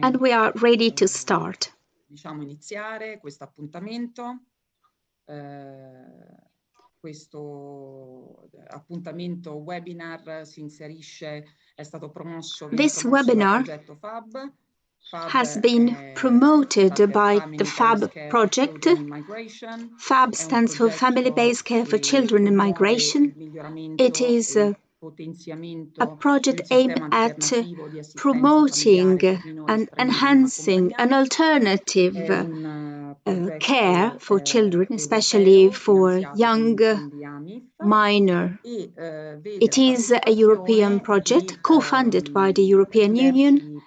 And we are ready to start. This webinar has been promoted by the FA.B project. FA.B stands for Family-Based Care for Children in Migration. It is a project aimed at promoting and enhancing an alternative care for children, especially for young minor. It is a European project co-funded by the European Union,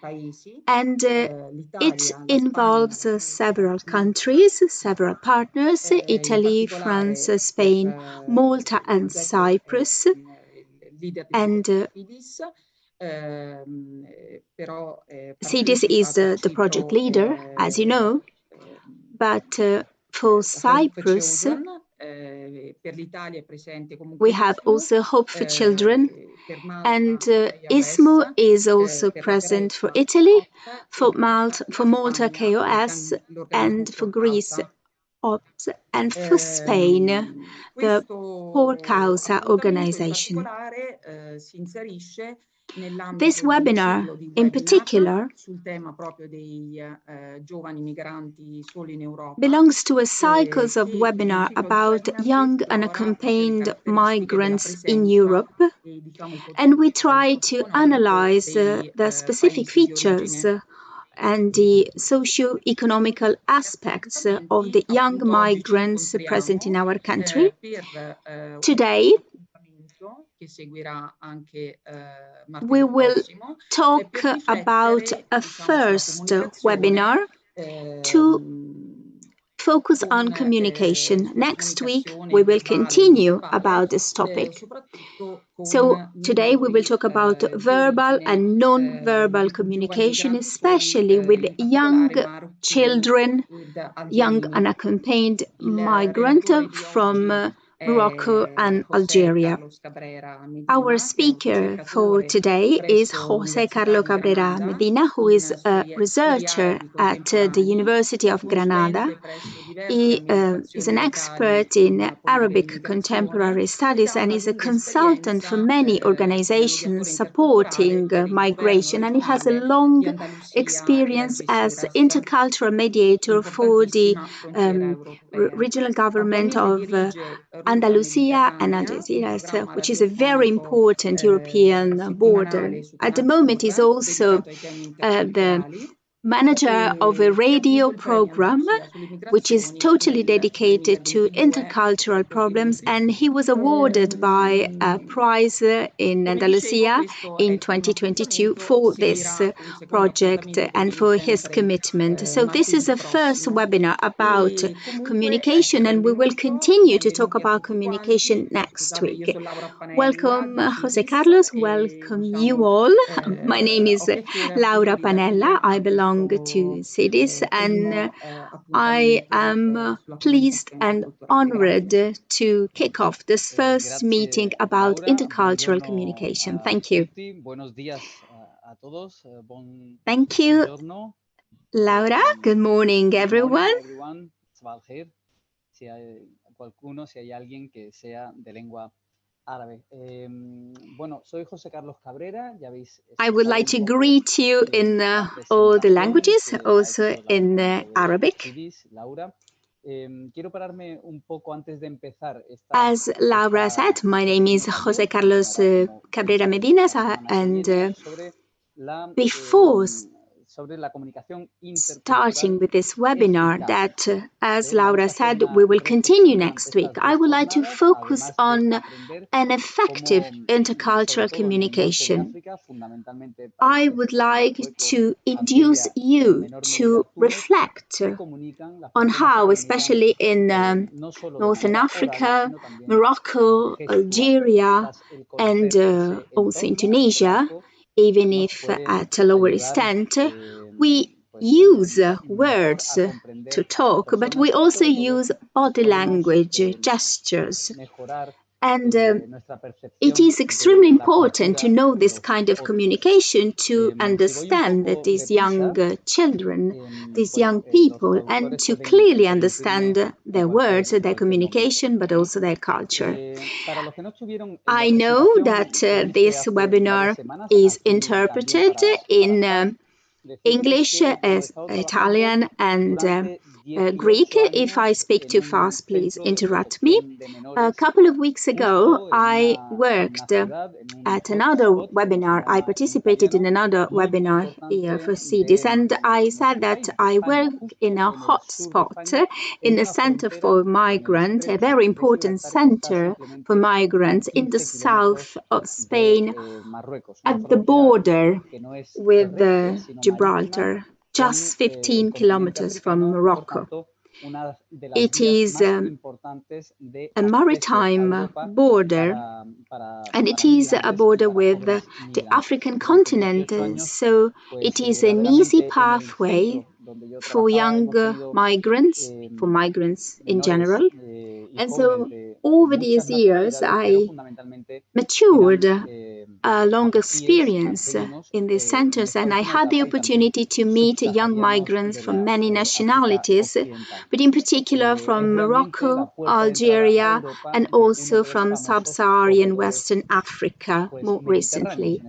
and it involves several countries, several partners: Italy, France, Spain, Malta and Cyprus. And Cidis is the project leader, as you know, but for Cyprus, we have also Hope for Children, and ISMO is also present for Italy, for Malta KOS, and for Greece OPS, and for Spain the Por Causa organization. This webinar, in particular, belongs to a cycle of webinars about young unaccompanied migrants in Europe, and we try to analyze the specific features and the socio-economic aspects of the young migrants present in our country. Today, we will talk about a first webinar to focus on communication. Next week, we will continue about this topic. So today we will talk about verbal and non-verbal communication, especially with young children, young unaccompanied migrants from Morocco and Algeria. Our speaker for today is José Carlos Cabrera Medina, who is a researcher at the University of Granada. He is an expert in Arabic contemporary studies and is a consultant for many organizations supporting migration, and he has a long experience as intercultural mediator for the regional government of Andalusia and Algeciras, which is a very important European border. At the moment, he's also the manager of a radio program which is totally dedicated to intercultural problems, and he was awarded by a prize in Andalusia in 2022 for this project and for his commitment. So this is a first webinar about communication, and we will continue to talk about communication next week. Welcome, José Carlos. Welcome you all. My name is Laura Panella. I belong to Cidis, and I am pleased and honored to kick off this first meeting about intercultural communication. Thank you. Thank you, Laura. Good morning, everyone. I would like to greet you in all the languages, also in Arabic. As Laura said, my name is José Carlos Cabrera Medina, and before starting with this webinar that, as Laura said, we will continue next week, I would like to focus on an effective intercultural communication. I would like to induce you to reflect on how, especially in Northern Africa, Morocco, Algeria, and also in Tunisia, even if at a lower extent, we use words to talk, but we also use body language, gestures, And it is extremely important to know this kind of communication to understand that these young children, these young people, and to clearly understand their words, their communication, but also their culture. I know that this webinar is interpreted in English, Italian, and Greek. If I speak too fast, please interrupt me. A couple of weeks ago, I worked at another webinar. I participated in another webinar here for Cidis, and I said that I work in a hotspot in a center for migrants, a very important center for migrants in the south of Spain, at the border with Gibraltar, just 15 kilometers from Morocco. It is a maritime border, and it is a border with the African continent, so it is an easy pathway for young migrants, for migrants in general. And so over these years, I matured a long experience in these centers, and I had the opportunity to meet young migrants from many nationalities, but in particular from Morocco, Algeria, and also from sub-Saharan Western Africa more recently.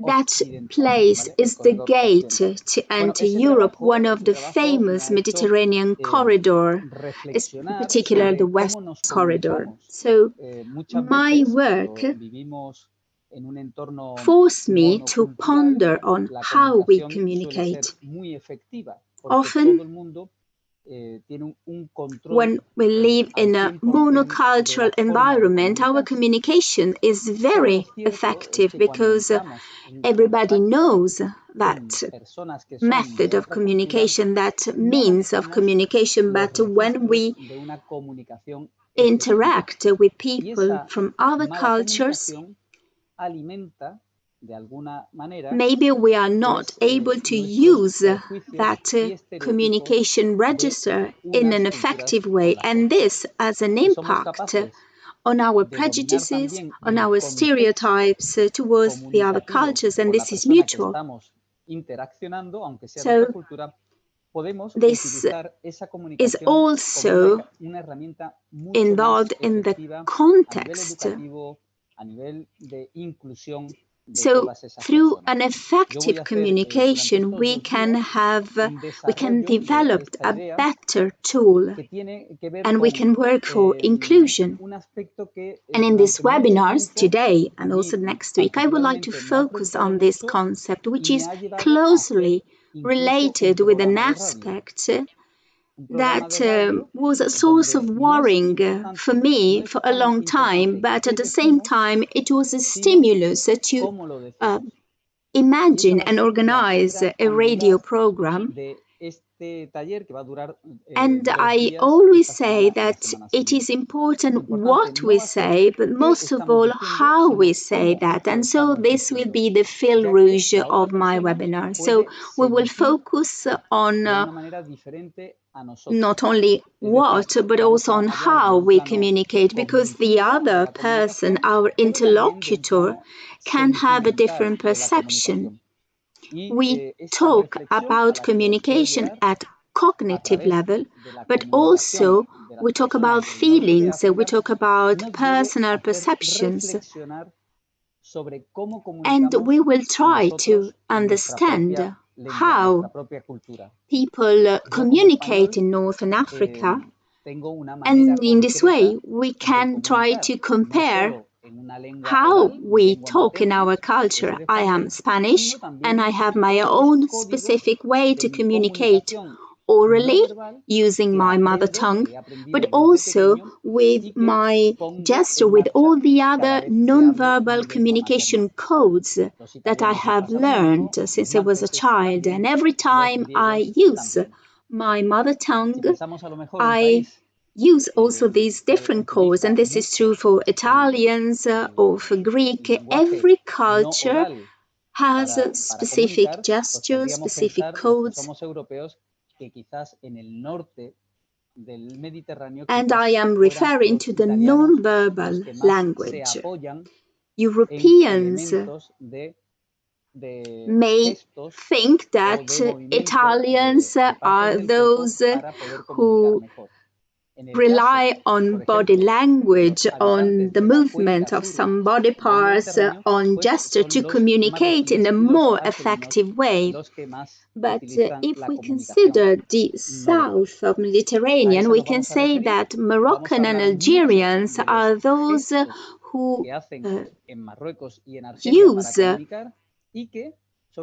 That place is the gate to enter Europe, one of the famous Mediterranean corridor, in particular the West Corridor. So my work forced me to ponder on how we communicate. Often, when we live in a monocultural environment, our communication is very effective because everybody knows that method of communication, that means of communication. But when we interact with people from other cultures, maybe we are not able to use that communication register in an effective way, and this has an impact on our prejudices, on our stereotypes towards the other cultures, and this is mutual. So this is also involved in the context. So through an effective communication, we can develop a better tool, and we can work for inclusion. And in these webinars today and also next week, I would like to focus on this concept, which is closely related with an aspect that was a source of worrying for me for a long time, but at the same time it was a stimulus to imagine and organize a radio program. And I always say that it is important what we say, but most of all how we say that. And so this will be the fil rouge of my webinar. So we will focus on not only what, but also on how we communicate, because the other person, our interlocutor, can have a different perception. We talk about communication at cognitive level, but also we talk about feelings, we talk about personal perceptions. And we will try to understand how people communicate in Northern Africa. And in this way, we can try to compare how we talk in our culture. I am Spanish, and I have my own specific way to communicate orally, using my mother tongue, but also with my gesture, with all the other non-verbal communication codes that I have learned since I was a child. And every time I use my mother tongue, I use also these different codes, and this is true for Italians or for Greek. Every culture has a specific gesture, specific codes. And I am referring to the non-verbal language. Europeans may think that Italians are those who rely on body language, on the movement of some body parts, on gesture to communicate in a more effective way. But if we consider the south of Mediterranean, we can say that Moroccan and Algerians are those who use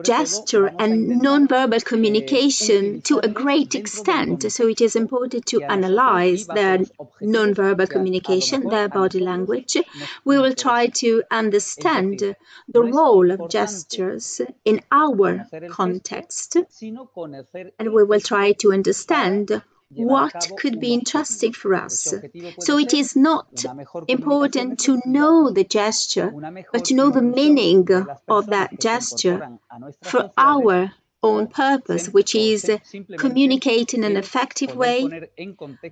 gesture and non-verbal communication to a great extent. So it is important to analyze their non-verbal communication, their body language. We will try to understand the role of gestures in our context, and we will try to understand what could be interesting for us. So it is not important to know the gesture, but to know the meaning of that gesture for our own purpose, which is communicating in an effective way,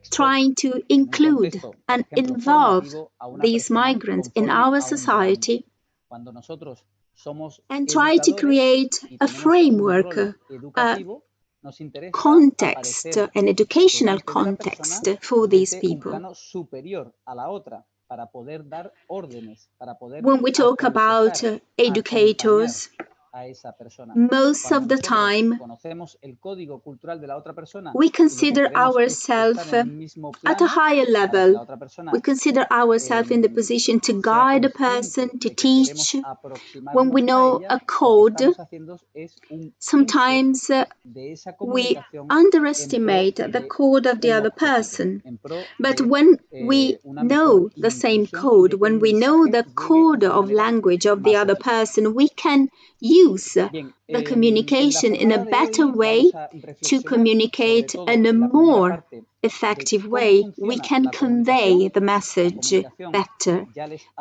trying to include and involve these migrants in our society, and try to create a framework, context, an educational context for these people. When we talk about educators, most of the time we consider ourselves at a higher level. We consider ourselves in the position to guide a person, to teach. When we know a code, sometimes we underestimate the code of the other person. But when we know the same code, when we know the code of language of the other person, we can use the communication in a better way to communicate in a more effective way. We can convey the message better.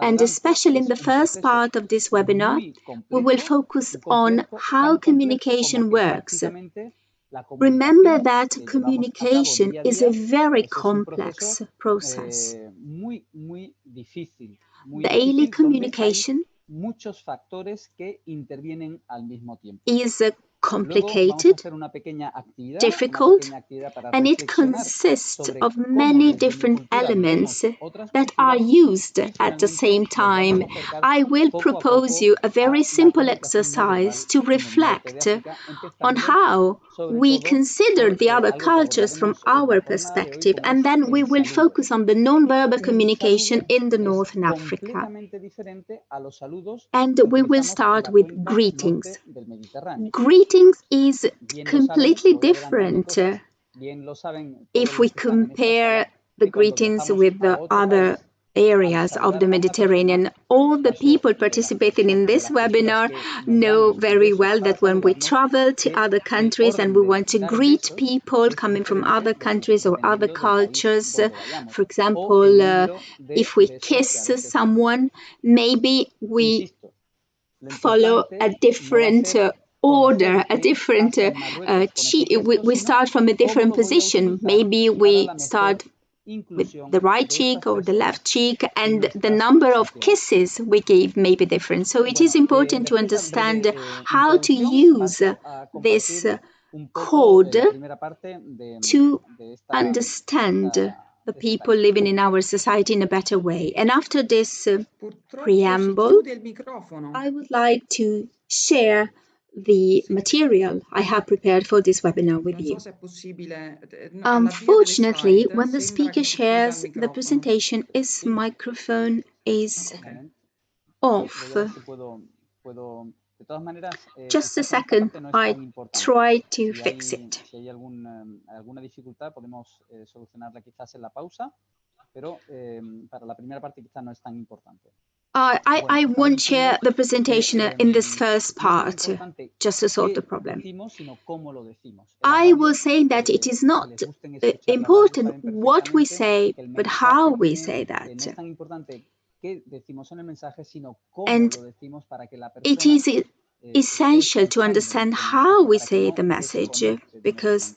And especially in the first part of this webinar, we will focus on how communication works. Remember that communication is a very complex process. Daily communication is complicated, difficult, and it consists of many different elements that are used at the same time. I will propose you a very simple exercise to reflect on how we consider the other cultures from our perspective, and then we will focus on the non-verbal communication in the Northern Africa. And we will start with greetings. Greetings is completely different if we compare the greetings with the other areas of the Mediterranean. All the people participating in this webinar know very well that when we travel to other countries and we want to greet people coming from other countries or other cultures, for example, if we kiss someone, maybe we follow a different order, a different we start from a different position. Maybe we start with the right cheek or the left cheek, and the number of kisses we give may be different. So it is important to understand how to use this code to understand the people living in our society in a better way. And after this preamble, I would like to share the material I have prepared for this webinar with you. Unfortunately, when the speaker shares the presentation, his microphone is off. Just a second, I try to fix it. I won't share the presentation in this first part, just to solve the problem. I will say that it is not important what we say, but how we say that. And it is essential to understand how we say the message, because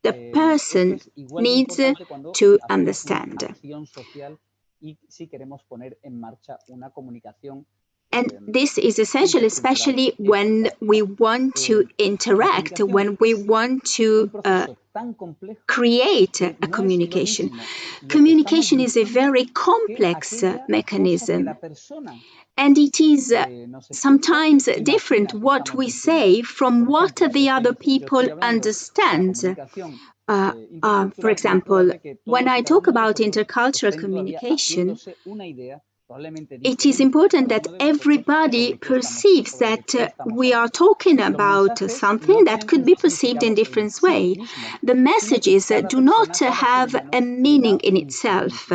the person needs to understand. And this is essential, especially when we want to interact, when we want to create a communication. Communication is a very complex mechanism. And it is sometimes different what we say from what the other people understand. For example, when I talk about intercultural communication, it is important that everybody perceives that we are talking about something that could be perceived in different ways. The messages do not have a meaning in itself.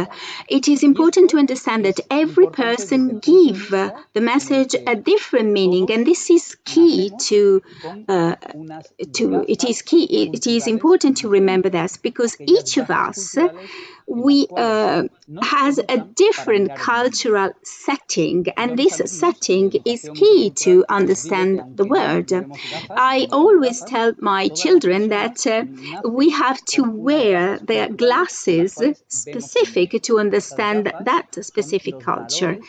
It is important to understand that every person gives the message a different meaning, and this is key it is important to remember this, because each of us has a different cultural setting, and this setting is key to understand the world. I always tell my children that we have to wear their glasses specific to understand that specific culture.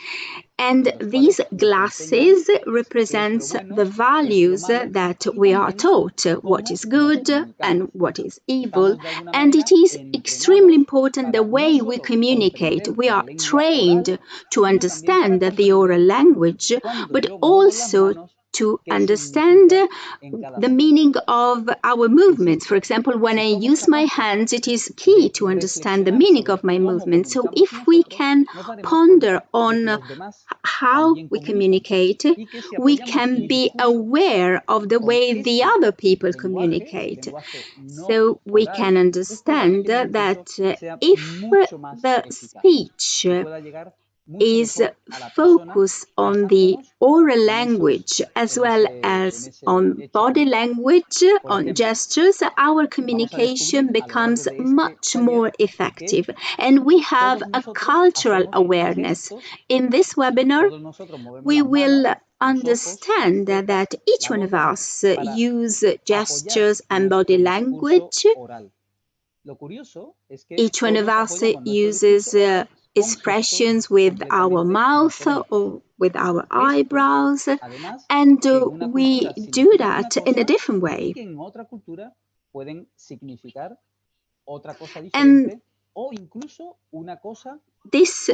And these glasses represent the values that we are taught, what is good and what is evil. And it is extremely important the way we communicate. We are trained to understand the oral language, but also to understand the meaning of our movements. For example, when I use my hands, it is key to understand the meaning of my movements. So if we can ponder on how we communicate, we can be aware of the way the other people communicate. So we can understand that if the speech is focused on the oral language as well as on body language, on gestures, our communication becomes much more effective. And we have a cultural awareness. In this webinar, we will understand that each one of us use gestures and body language. Each one of us uses expressions with our mouth or with our eyebrows, and we do that in a different way. And this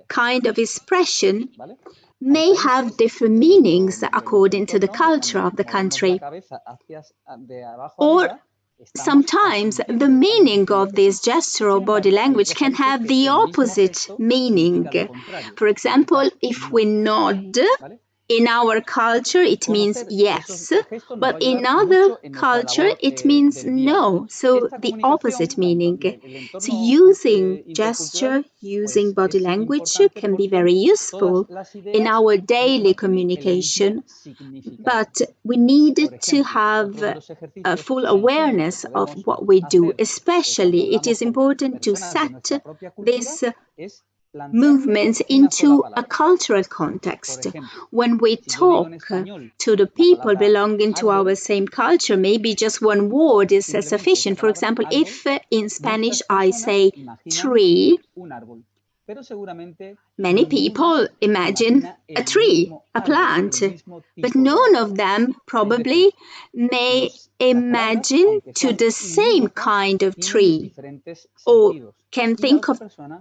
kind of expression may have different meanings according to the culture of the country. Or sometimes the meaning of this gesture or body language can have the opposite meaning. For example, if we nod, in our culture it means yes, but in other culture it means no, so the opposite meaning. So using gesture, using body language can be very useful in our daily communication, but we need to have a full awareness of what we do. Especially, it is important to set this movements into a cultural context. When we talk to the people belonging to our same culture, maybe just one word is sufficient. For example, if in Spanish I say tree, many people imagine a tree, a plant, but none of them probably may imagine to the same kind of tree or can think of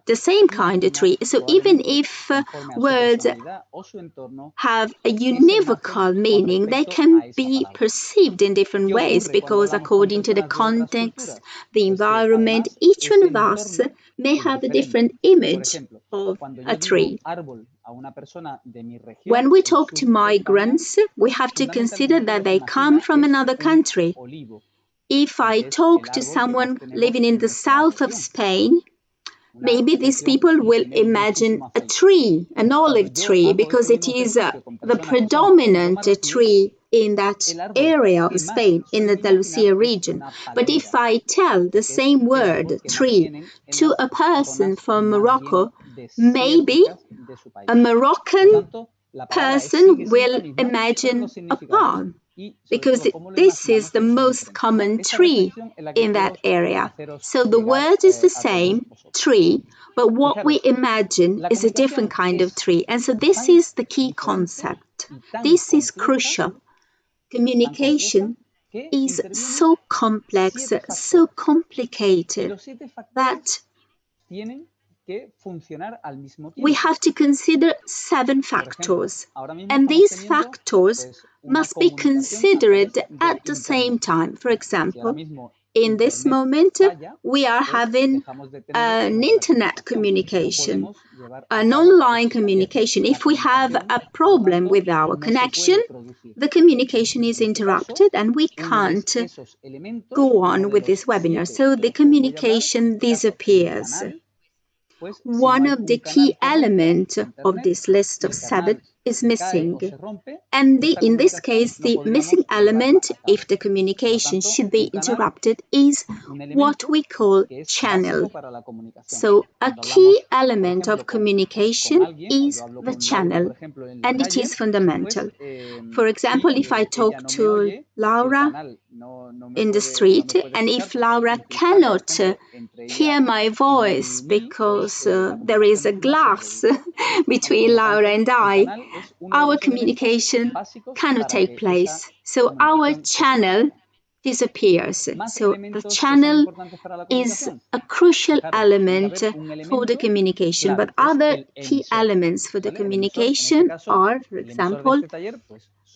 the same kind of tree. So even if words have a univocal meaning, they can be perceived in different ways because according to the context, the environment, each one of us may have a different image of a tree. When we talk to migrants, we have to consider that they come from another country. If I talk to someone living in the south of Spain, maybe these people will imagine a tree, an olive tree, because it is the predominant tree in that area of Spain, in the Andalusia region. But if I tell the same word, tree, to a person from Morocco, maybe a Moroccan person will imagine a palm. because this is the most common tree in that area. So the word is the same, tree, but what we imagine is a different kind of tree. And so this is the key concept. This is crucial. Communication is so complex, so complicated that we have to consider 7 factors, and these factors must be considered at the same time. For example, in this moment, we are having an internet communication, an online communication. If we have a problem with our connection, the communication is interrupted and we can't go on with this webinar. So the communication disappears. One of the key elements of this list of 7 is missing. And in this case, the missing element, if the communication should be interrupted, is what we call channel. So a key element of communication is the channel, and it is fundamental. For example, if I talk to Laura in the street, and if Laura cannot hear my voice because there is a glass between Laura and I, our communication cannot take place. So our channel disappears. So the channel is a crucial element for the communication, but other key elements for the communication are, for example,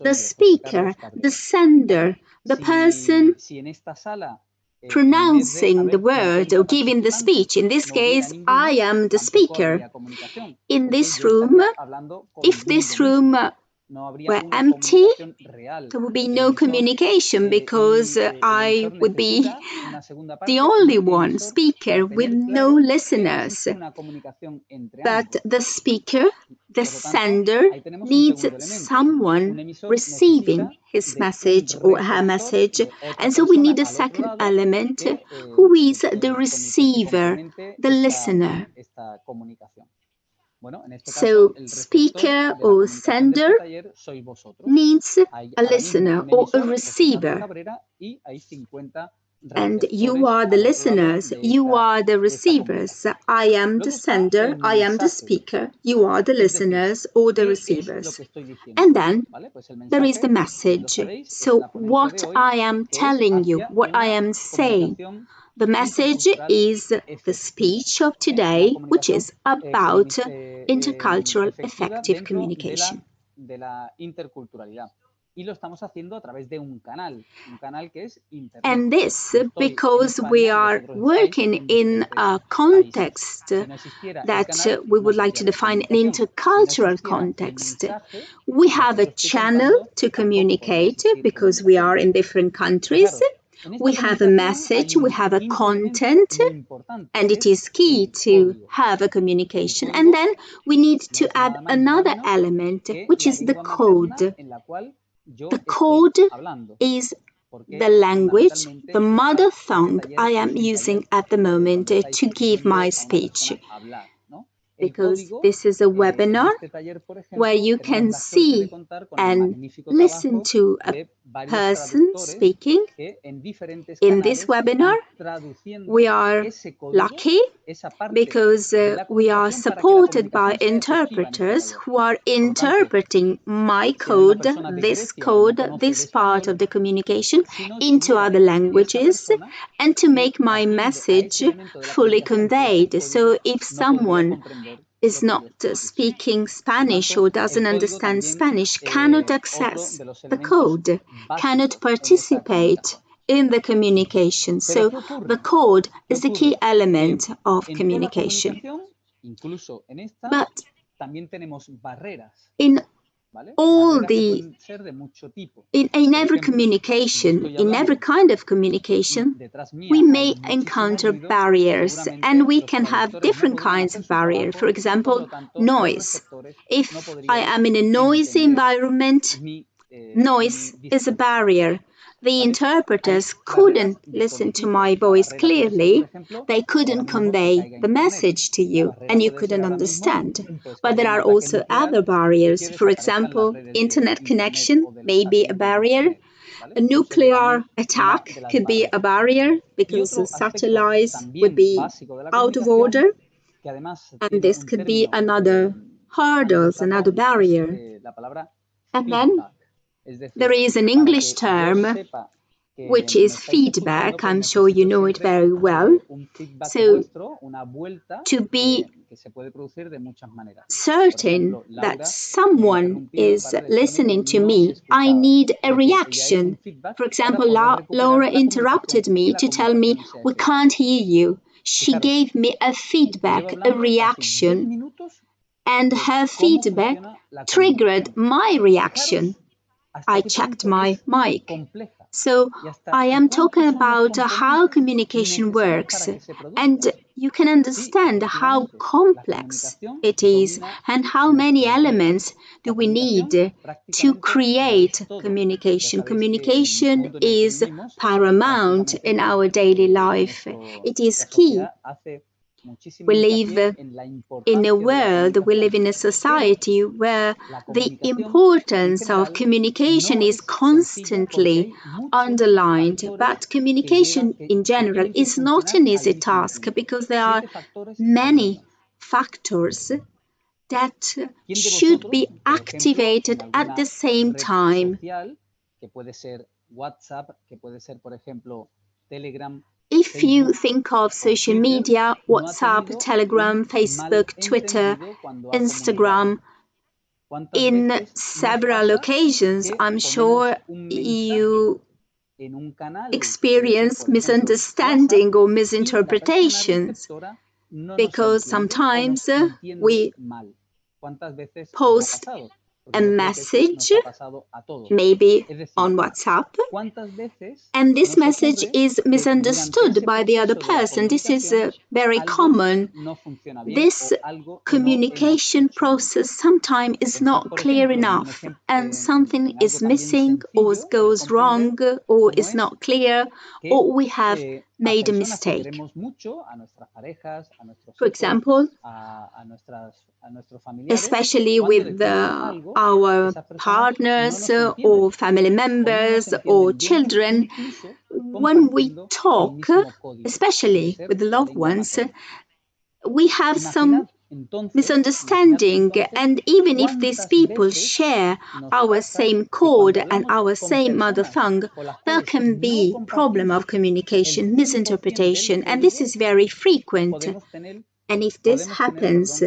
the speaker, the sender, the person pronouncing the word or giving the speech. In this case, I am the speaker. In this room, if this room were empty, there would be no communication because I would be the only one speaker with no listeners. But the speaker, the sender, needs someone receiving his message or her message. And so we need a second element, who is the receiver, the listener. So speaker or sender needs a listener or a receiver. And you are the listeners, you are the receivers. I am the sender, I am the speaker, you are the listeners or the receivers. And then there is the message. So what I am telling you, what I am saying, the message is the speech of today, which is about intercultural effective communication. And this because we are working in a context that we would like to define an intercultural context. We have a channel to communicate because we are in different countries. We have a message, we have a content, and it is key to have a communication. And then we need to add another element, which is the code. The code is the language, the mother tongue I am using at the moment to give my speech. Because this is a webinar where you can see and listen to a person speaking. In this webinar, we are lucky because we are supported by interpreters who are interpreting my code, this part of the communication into other languages and to make my message fully conveyed. So if someone is not speaking Spanish or doesn't understand Spanish, cannot access the code, cannot participate in the communication. So the code is the key element of communication. But in in every communication, in every kind of communication, we may encounter barriers, and we can have different kinds of barriers. For example, noise. If I am in a noisy environment, noise is a barrier. the interpreters couldn't listen to my voice clearly, they couldn't convey the message to you and you couldn't understand. But there are also other barriers. For example, internet connection may be a barrier. A nuclear attack could be a barrier because the satellites would be out of order, and this could be another hurdle, another barrier. And then there is an English term which is feedback. I'm sure you know it very well. So, to be certain that someone is listening to me, I need a reaction. For example, Laura interrupted me to tell me, we can't hear you. She gave me a feedback, a reaction, and her feedback triggered my reaction. I checked my mic. So I am talking about how communication works, and you can understand how complex it is and how many elements do we need to create communication. Communication is paramount in our daily life. It is key. We live in a world, we live in a society where the importance of communication is constantly underlined. But communication in general is not an easy task because there are many factors that should be activated at the same time. If you think of social media, WhatsApp, Telegram, Facebook, Twitter, Instagram, in several occasions, I'm sure you experience misunderstanding or misinterpretations because sometimes we post a message, maybe on WhatsApp, and this message is misunderstood by the other person. This is very common. This communication process sometimes is not clear enough, and something is missing or goes wrong or is not clear, or we have made a mistake. For example, especially with our partners or family members or children, when we talk, especially with the loved ones, we have some misunderstanding, and even if these people share our same code and our same mother tongue, there can be problem of communication, misinterpretation, and this is very frequent. And if this happens,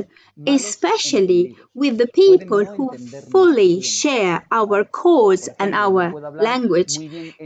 especially with the people who fully share our codes and our language,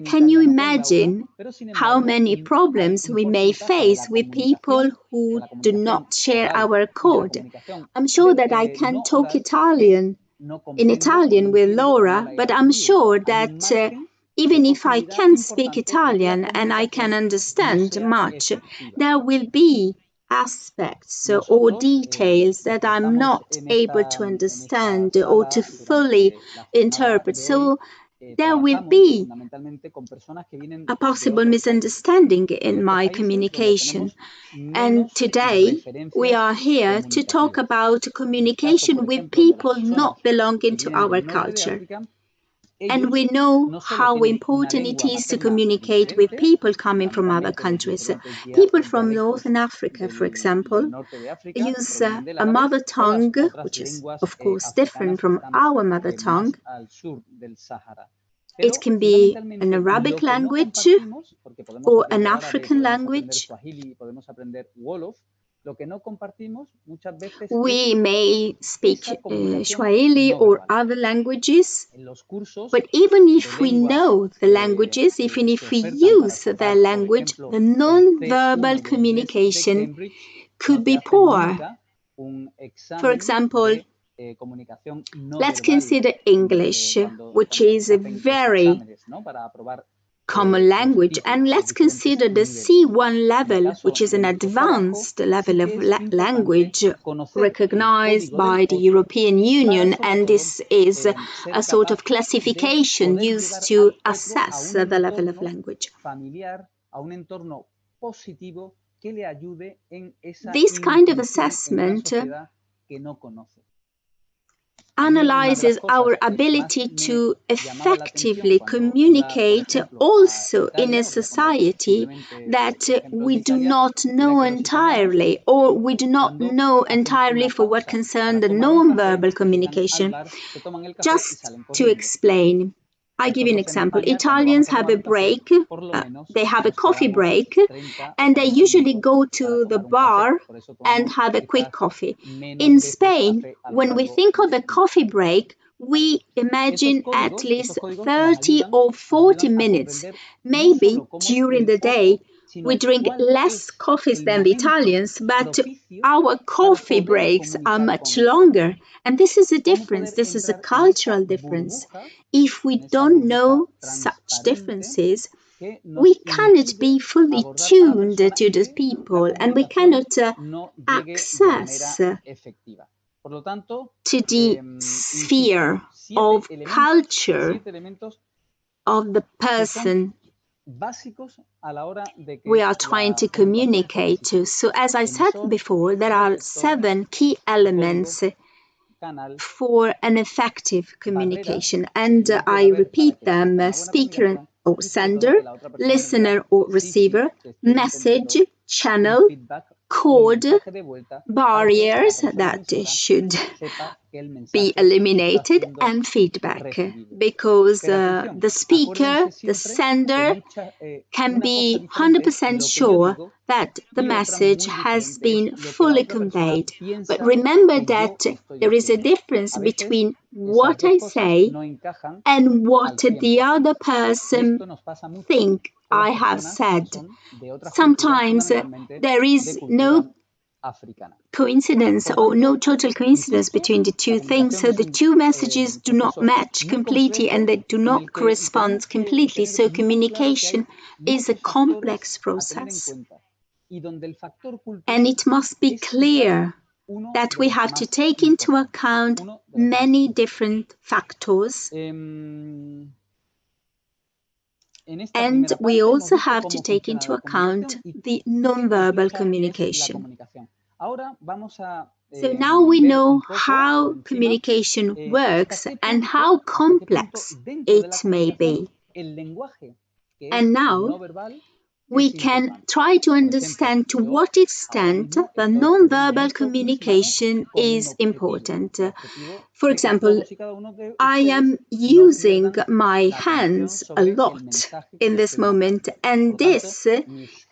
can you imagine how many problems we may face with people who do not share our code? I'm sure that I can talk in Italian with Laura, but I'm sure that even if I can speak Italian and I can understand much, there will be aspects or details that I'm not able to understand or to fully interpret. So there will be a possible misunderstanding in my communication. And today we are here to talk about communication with people not belonging to our culture. And we know how important it is to communicate with people coming from other countries. People from Northern Africa, for example, use a mother tongue, which is, of course, different from our mother tongue. It can be an Arabic language or an African language. We may speak Swahili or other languages, but even if we know the languages, even if we use their language, the non-verbal communication could be poor. For example, let's consider English, which is very common language. And let's consider the C1 level, which is an advanced level of language recognized by the European Union, and this is a sort of classification used to assess the level of language. This kind of assessment analyzes our ability to effectively communicate also in a society that we do not know entirely, or we do not know entirely for what concerns the non-verbal communication. Just to explain, I give you an example. Italians have a break, they have a coffee break, and they usually go to the bar and have a quick coffee. In Spain, when we think of a coffee break, we imagine at least 30 or 40 minutes. Maybe during the day, we drink less coffees than the Italians, but our coffee breaks are much longer. And this is a difference. This is a cultural difference. If we don't know such differences, we cannot be fully tuned to the people, and we cannot access to the sphere of culture of the person we are trying to communicate to. So as I said before, there are 7 key elements for an effective communication, and I repeat them: speaker or sender, listener or receiver, message, channel, code, barriers that should be eliminated, and feedback, because the speaker, the sender, can be 100% sure that the message has been fully conveyed. But remember that there is a difference between what I say and what the other person thinks I have said. Sometimes there is no coincidence or no total coincidence between the two things, so the two messages do not match completely and they do not correspond completely. So communication is a complex process, and it must be clear that we have to take into account many different factors, and we also have to take into account the non-verbal communication. So now we know how communication works and how complex it may be. And now we can try to understand to what extent the non-verbal communication is important. For example, I am using my hands a lot in this moment, and this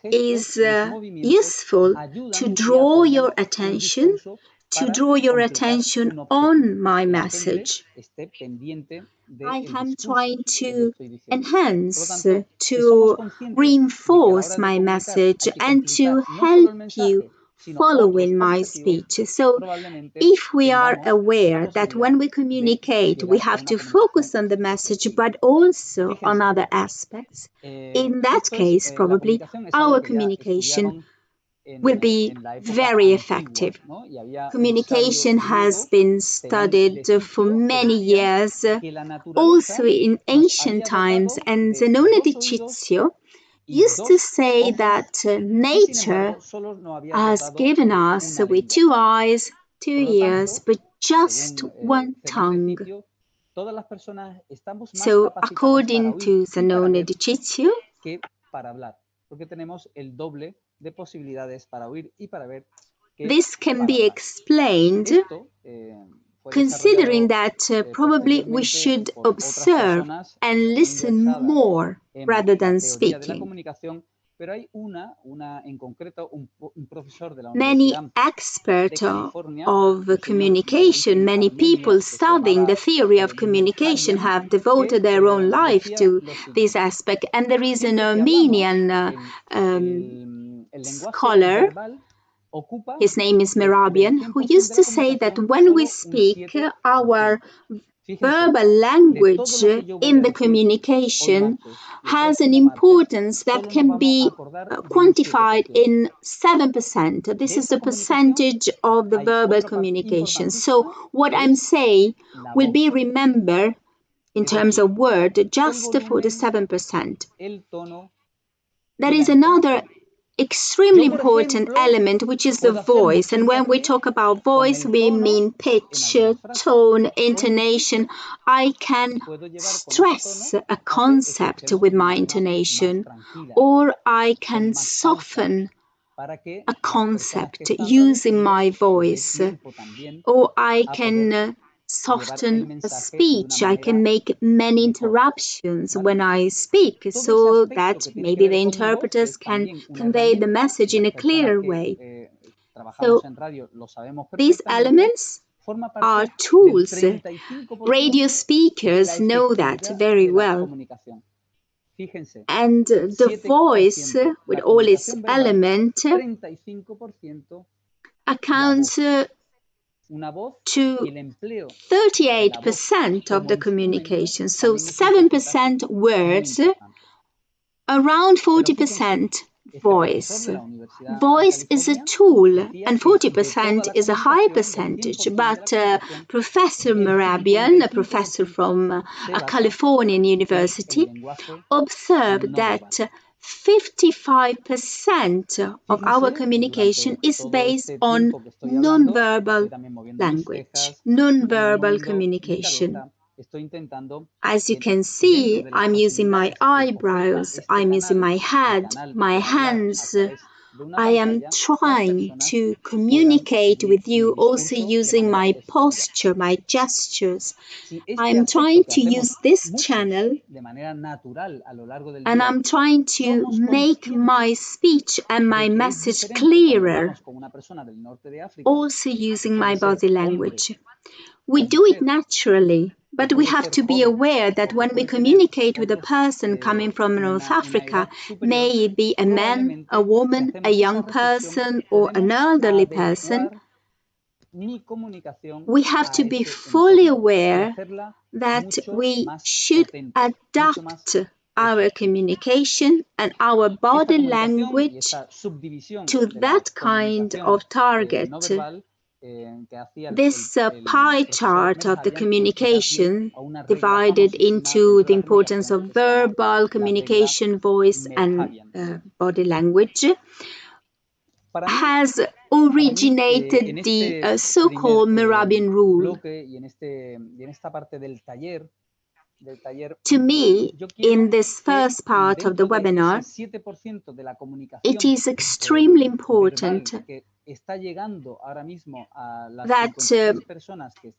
is useful to draw your attention on my message. I am trying to enhance, to reinforce my message, and to help you following my speech. So if we are aware that when we communicate, we have to focus on the message, but also on other aspects, in that case, probably our communication will be very effective. Communication has been studied for many years, also in ancient times, and Zenone di Cizio used to say that nature has given us with 2 eyes, 2 ears, but just 1 tongue. So according to Zenone di Cizio, this can be explained considering that probably we should observe and listen more rather than speaking. Many experts of communication, many people studying the theory of communication have devoted their own life to this aspect, and there is an Armenian scholar, his name is Merabian, who used to say that when we speak, our verbal language in the communication has an importance that can be quantified in 7%. This is the percentage of the verbal communication. So what I'm saying will be remembered in terms of word just for the 7%. There is another extremely important element, which is the voice. And when we talk about voice, we mean pitch, tone, intonation. I can stress a concept with my intonation, or I can soften a concept using my voice, or I can soften a speech. I can make many interruptions when I speak so that maybe the interpreters can convey the message in a clearer way. So these elements are tools. Radio speakers know that very well. And the voice, with all its elements, accounts to 38% of the communication. So 7% words, around 40% voice. Voice is a tool, and 40% is a high percentage. But Professor Merabian, a professor from a Californian university, observed that 55% of our communication is based on non-verbal language, non-verbal communication. As you can see, I'm using my eyebrows, I'm using my head, my hands. I am trying to communicate with you also using my posture, my gestures. I'm trying to use this channel and I'm trying to make my speech and my message clearer, also using my body language. We do it naturally, but we have to be aware that when we communicate with a person coming from North Africa, may it be a man, a woman, a young person, or an elderly person, we have to be fully aware that we should adapt our communication and our body language to that kind of target. This pie chart of the communication, divided into the importance of verbal communication, voice, and body language, has originated the so-called Merabian rule. To me, in this first part of the webinar, it is extremely important that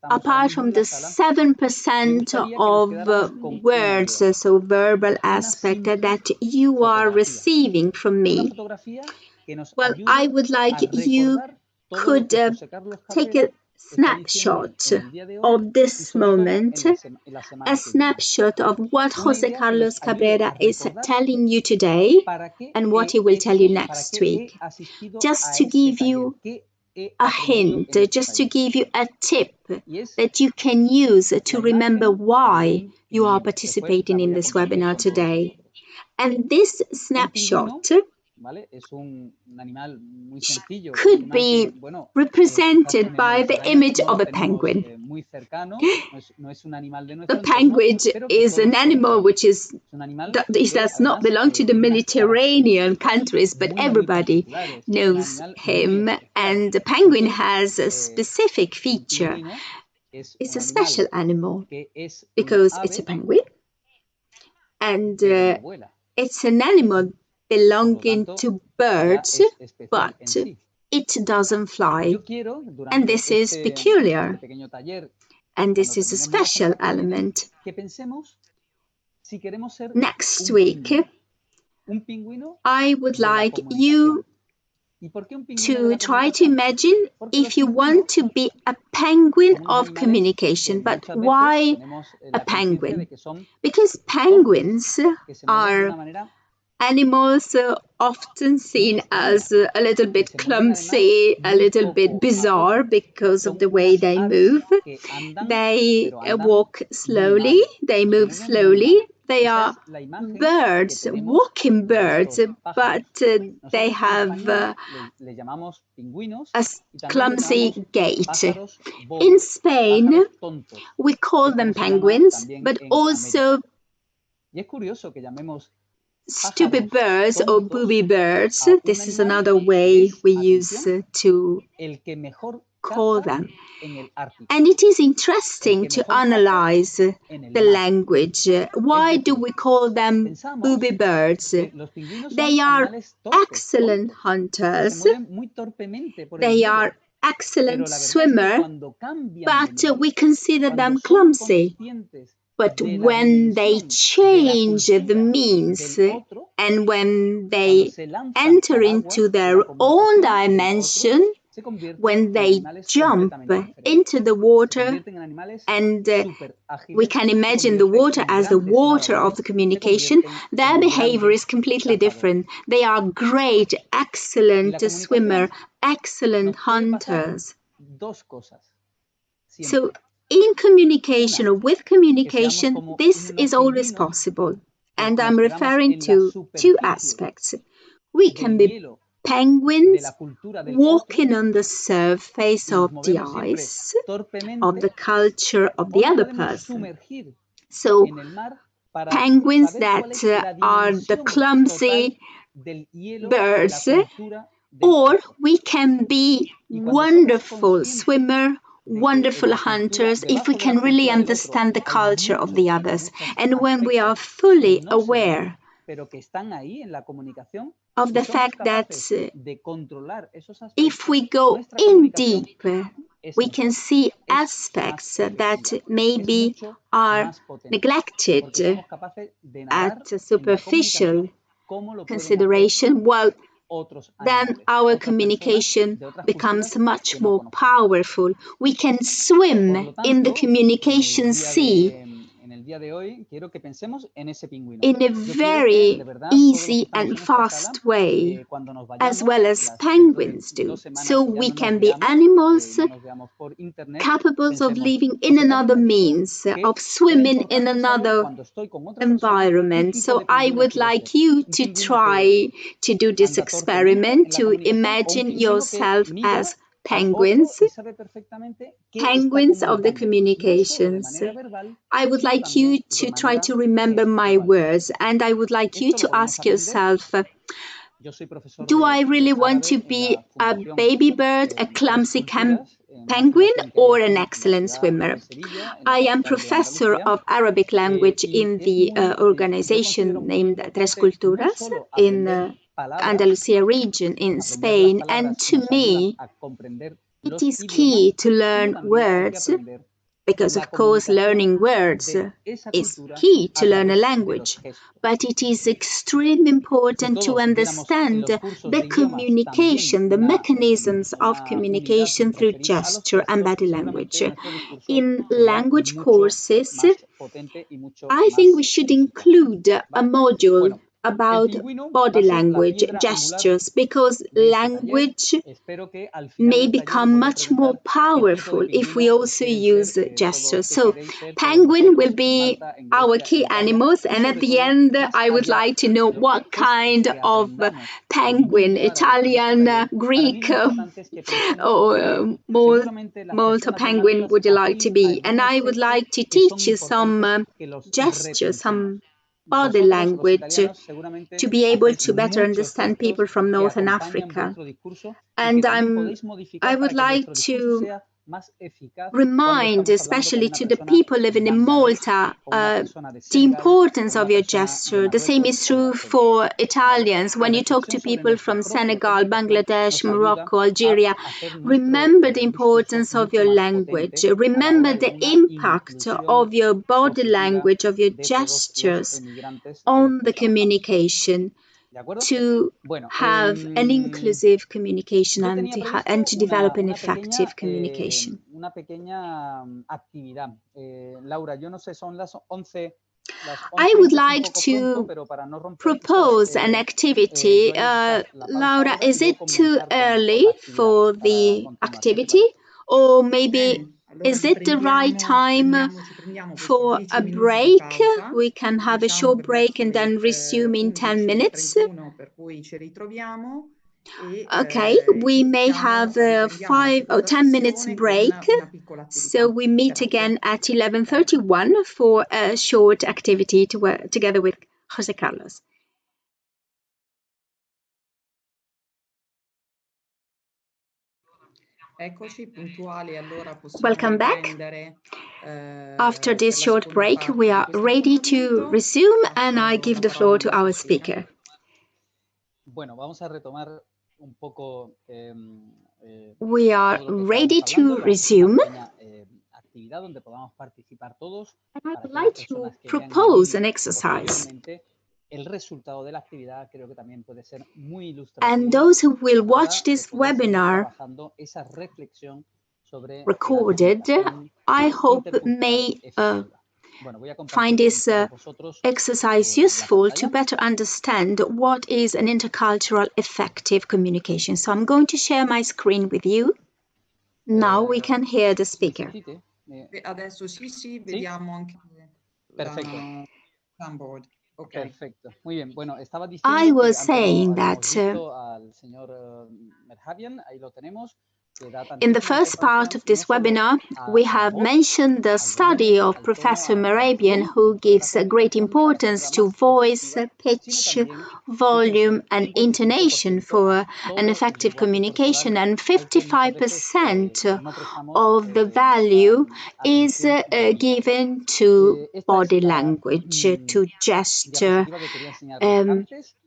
apart from the 7% of words, so verbal aspect that you are receiving from me, well, I would like you could take a snapshot of this moment, a snapshot of what José Carlos Cabrera is telling you today and what he will tell you next week. Just to give you a hint, just to give you a tip that you can use to remember why you are participating in this webinar today. And this snapshot could be represented by the image of a penguin. The penguin is an animal which does not belong to the Mediterranean countries, but everybody knows him. And the penguin has a specific feature. It's a special animal because it's a penguin and it's an animal belonging to birds, but it doesn't fly. And this is peculiar. And this is a special element. Next week, I would like you to try to imagine if you want to be a penguin of communication. But why a penguin? Because penguins are animals are often seen as a little bit clumsy, a little bit bizarre because of the way they move. They walk slowly, they move slowly. They are birds, walking birds, but they have a clumsy gait. In Spain, we call them penguins, but also stupid birds or booby birds. This is another way we use to call them. And it is interesting to analyze the language. Why do we call them booby birds? They are excellent hunters. They are excellent swimmers, but we consider them clumsy. But when they change the means and when they enter into their own dimension, when they jump into the water, and we can imagine the water as the water of the communication, their behavior is completely different. They are great, excellent swimmers, excellent hunters. So in communication or with communication, this is always possible. And I'm referring to two aspects. We can be penguins walking on the surface of the ice, of the culture of the other person. So penguins that are the clumsy birds, or we can be wonderful swimmer, wonderful hunters if we can really understand the culture of the others, and when we are fully aware of the fact that if we go in deep, we can see aspects that maybe are neglected at superficial consideration. Well, then our communication becomes much more powerful. We can swim in the communication sea in a very easy and fast way, as well as penguins do. So we can be animals capable of living in another means, of swimming in another environment. So I would like you to try to do this experiment, to imagine yourself as penguins, penguins of the communications. I would like you to try to remember my words, and I would like you to ask yourself, do I really want to be a baby bird, a clumsy penguin, or an excellent swimmer? I am professor of Arabic language in the organization named Tres Culturas in Andalusia region in Spain, and to me, it is key to learn words, because of course learning words is key to learn a language, but it is extremely important to understand the communication, the mechanisms of communication through gesture and body language. In language courses, I think we should include a module about body language, gestures, because language may become much more powerful if we also use gestures. So penguin will be our key animals, and at the end I would like to know what kind of penguin, Italian, Greek or Malta penguin would you like to be? And I would like to teach you some gestures, some body language to be able to better understand people from Northern Africa. And I would like to remind, especially to the people living in Malta, the importance of your gesture. The same is true for Italians. When you talk to people from Senegal, Bangladesh, Morocco, Algeria, remember the importance of your language. Remember the impact of your body language, of your gestures on the communication, to have an inclusive communication and to develop an effective communication. I would like to propose an activity. Laura, is it too early for the activity? Or maybe is it the right time for a break? We can have a short break and then resume in 10 minutes. Okay, we may have a 5 or 10 minutes break. So we meet again at 11:31 for a short activity together with Jose Carlos. Welcome back. After this short break, we are ready to resume, and I give the floor to our speaker. We are ready to resume. And I would like to propose an exercise. And those who will watch this webinar recorded, I hope may find this exercise useful to better understand what is an intercultural effective communication. So I'm going to share my screen with you. Now we can hear the speaker. Adesso sì, vediamo anche la soundboard. Okay. Perfecto. Muy bien. Bueno, estaba I was saying that in the first part of this webinar, we have mentioned the study of Professor Mehrabian, who gives great importance to voice, pitch, volume, and intonation for an effective communication, and 55% of the value is given to body language, to gesture.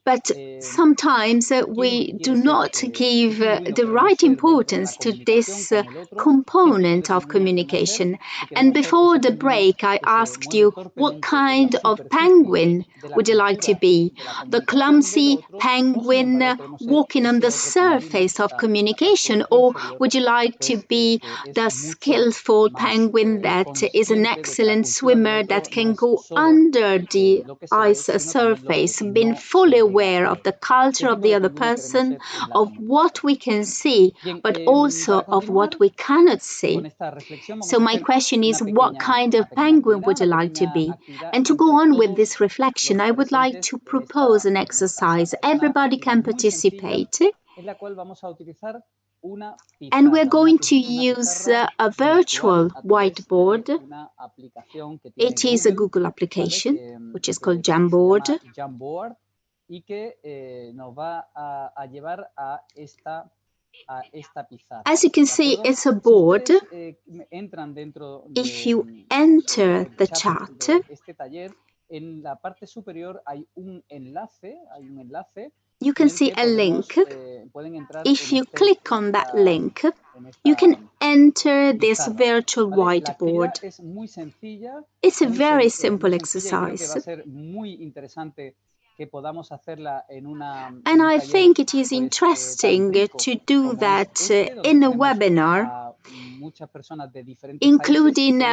But sometimes we do not give the right importance to this component of communication. And before the break, I asked you, what kind of penguin would you like to be? The clumsy penguin walking on the surface of communication, or would you like to be the skillful penguin that is an excellent swimmer that can go under the ice surface, being fully aware of the culture of the other person, of what we can see, but also of what we cannot see? So my question is, what kind of penguin would you like to be? And to go on with this reflection, I would like to propose an exercise. Everybody can participate. And we're going to use a virtual whiteboard. It is a Google application, which is called Jamboard. As you can see, it's a board. If you enter the chat, you can see a link. If you click on that link, you can enter this virtual whiteboard. It's a very simple exercise. And I think it is interesting to do that in a webinar, including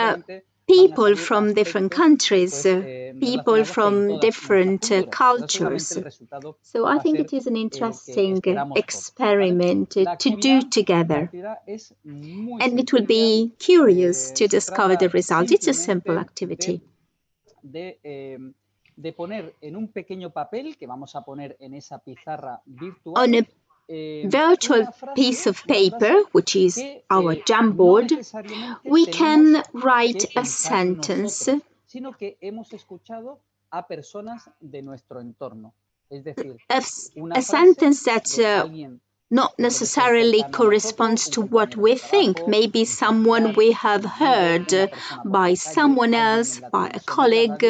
people from different countries, people from different cultures. So I think it is an interesting experiment to do together. And it will be curious to discover the result. It's a simple activity. On a virtual piece of paper, which is our Jamboard, we can write a sentence. A sentence that not necessarily corresponds to what we think. Maybe someone we have heard by someone else, by a colleague,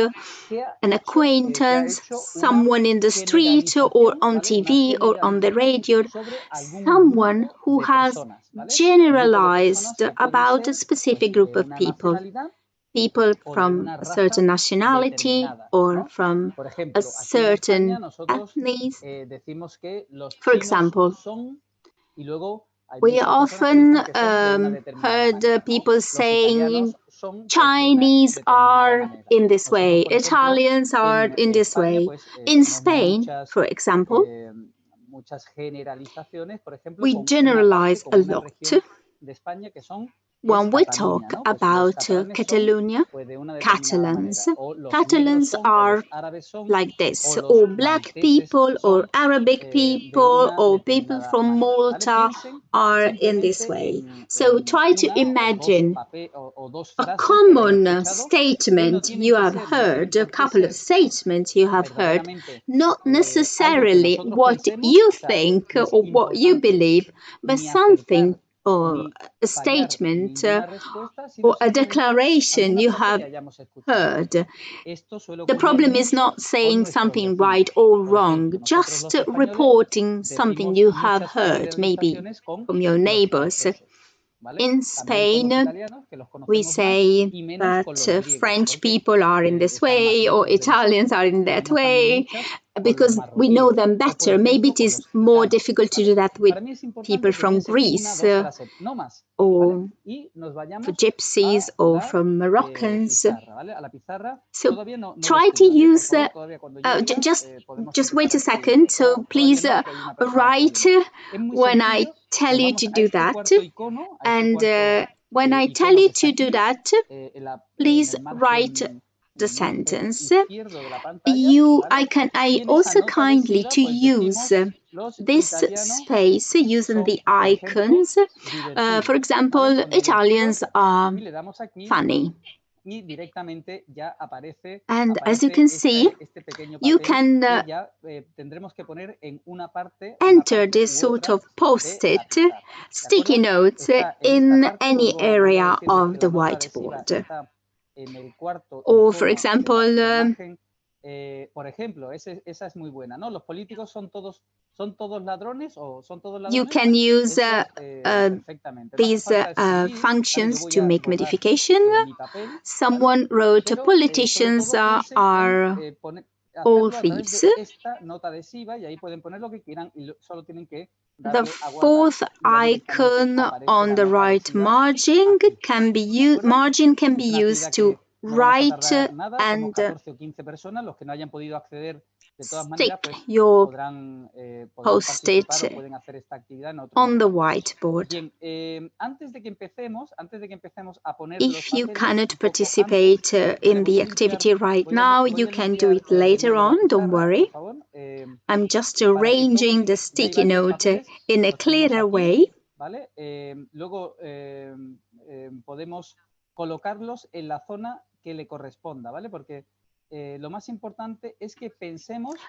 an acquaintance, someone in the street or on TV or on the radio, someone who has generalized about a specific group of people. People from a certain nationality or from a certain ethnicity. For example, we often heard people saying Chinese are in this way, Italians are in this way. In Spain, for example, we generalize a lot when we talk about Catalonia. Catalans are like this, or black people, or Arabic people, or people from Malta are in this way. So try to imagine a common statement you have heard, a couple of statements you have heard, not necessarily what you think or what you believe, but something or a statement or a declaration you have heard. The problem is not saying something right or wrong, just reporting something you have heard, maybe from your neighbors. In Spain, we say that French people are in this way or Italians are in that way because we know them better. Maybe it is more difficult to do that with people from Greece or for gypsies or from Moroccans. So try to use, just wait a second, so please write when I tell you to do that. And when I tell you to do that, please write the sentence. I also kindly to use this space using the icons. For example, Italians are funny. And as you can see, you can enter this sort of post-it sticky notes in any area of the whiteboard. Or, for example, you can use these functions to make modification. Someone wrote, politicians are all thieves. The fourth icon on the right margin can be used to write and stick your post-it on the whiteboard. If you cannot participate in the activity right now, you can do it later on, don't worry. I'm just arranging the sticky note in a clearer way.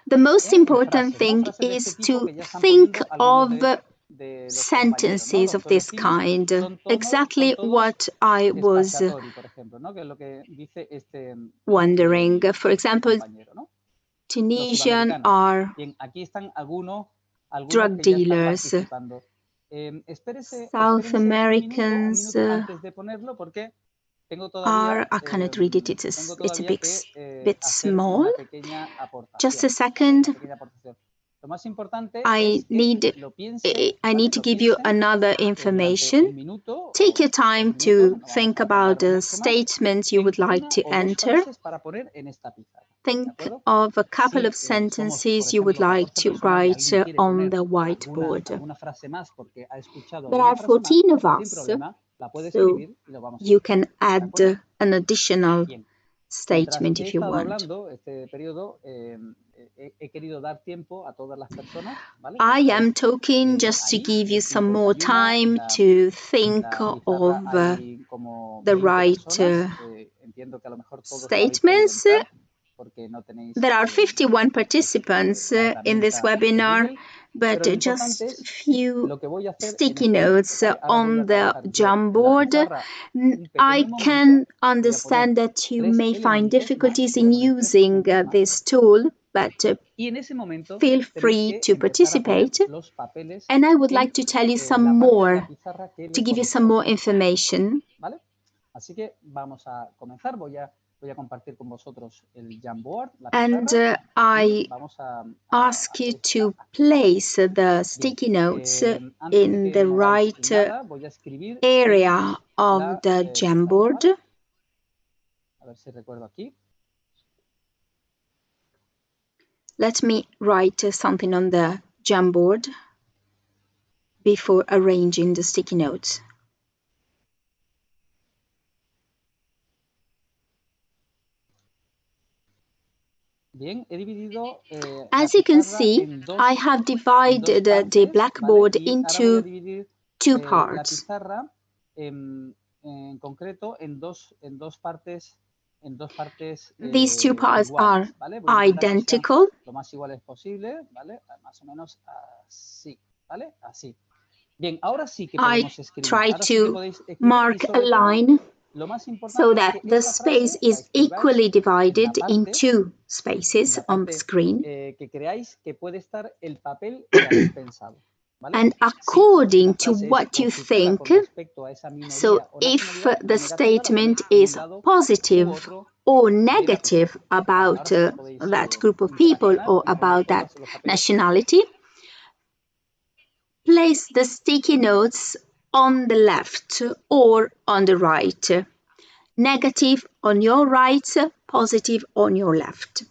The most important thing is to think of sentences of this kind, exactly what I was wondering. For example, Tunisian are drug dealers. South Americans are, I cannot read it, it's a bit small. Just a second. I need to give you another information. Take your time to think about the statements you would like to enter. Think of a couple of sentences you would like to write on the whiteboard. There are 14 of us, so you can add an additional statement if you want. I am talking just to give you some more time to think of the right statements. There are 51 participants in this webinar, but just few sticky notes on the Jamboard. I can understand that you may find difficulties in using this tool, but feel free to participate. And I would like to tell you some more, to give you some more information. And I ask you to place the sticky notes in the right area of the Jamboard. A ver si recuerdo aquí. Let me write something on the Jamboard before arranging the sticky notes. Bien, he dividido As you can see, I have divided the blackboard into two parts. La pizarra en concreto en dos partes. These two parts are identical. Lo más iguales posible, ¿vale? Más o menos así, ¿vale? Así. Bien, ahora sí que podemos escribir. I try to mark a line so that the space is equally divided in two spaces on the screen. Que creáis que puede estar el papel que habéis pensado. And according to what you think, so if the statement is positive or negative about that group of people or about that nationality, place the sticky notes on the left or on the right. Negative on your right, positive on your left.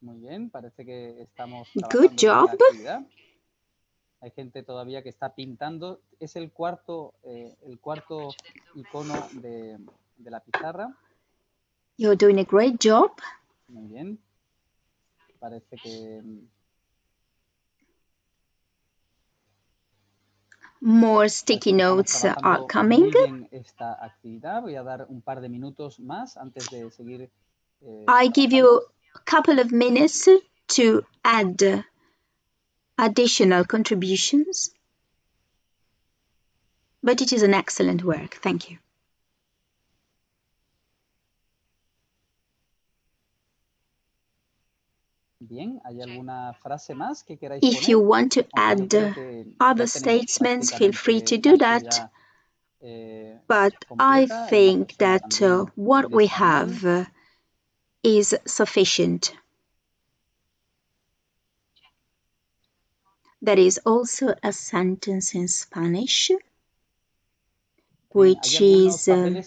Muy bien, parece que estamos Good job. Hay gente todavía que está pintando. Es el cuarto icono de la pizarra. You're doing a great job. Muy bien. Parece que... More sticky notes are coming. Muy bien esta actividad. Voy a dar un par de minutos más antes de seguir. I give you a couple of minutes to add additional contributions. But it is an excellent work. Thank you. Bien, ¿hay alguna frase más que queráis If poner? you want to add other statements, feel free to do that. But I think that what we have is sufficient. There is also a sentence in Spanish, which is the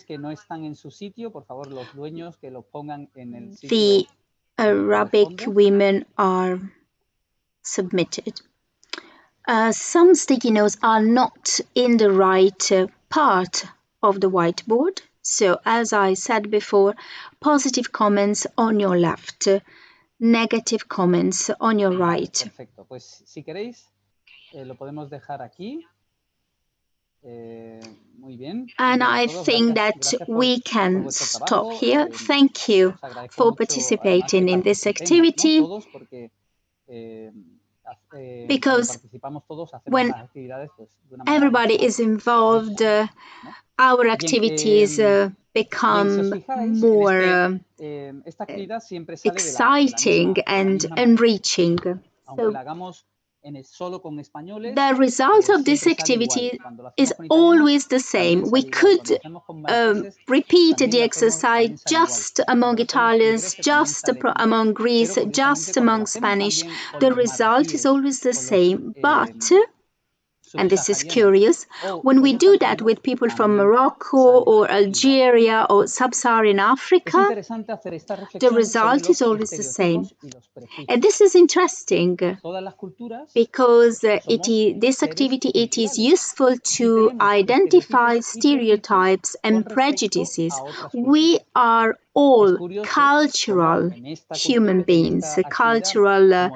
Arabic women are submitted. Some sticky notes are not in the right part of the whiteboard. So as I said before, positive comments on your left, negative comments on your right. Perfecto. Pues si queréis, lo podemos dejar aquí. Muy bien. And I think that we can stop here. Thank you for participating in this activity. Because when everybody is involved, our activities become more exciting and enriching. So, the result of this activity is always the same. We could repeat the exercise just among Italians, just among Greece, just among Spanish. The result is always the same, but, and this is curious, when we do that with people from Morocco or Algeria or Sub-Saharan Africa, the result is always the same. And this is interesting because this activity, it is useful to identify stereotypes and prejudices. We are all cultural human beings, cultural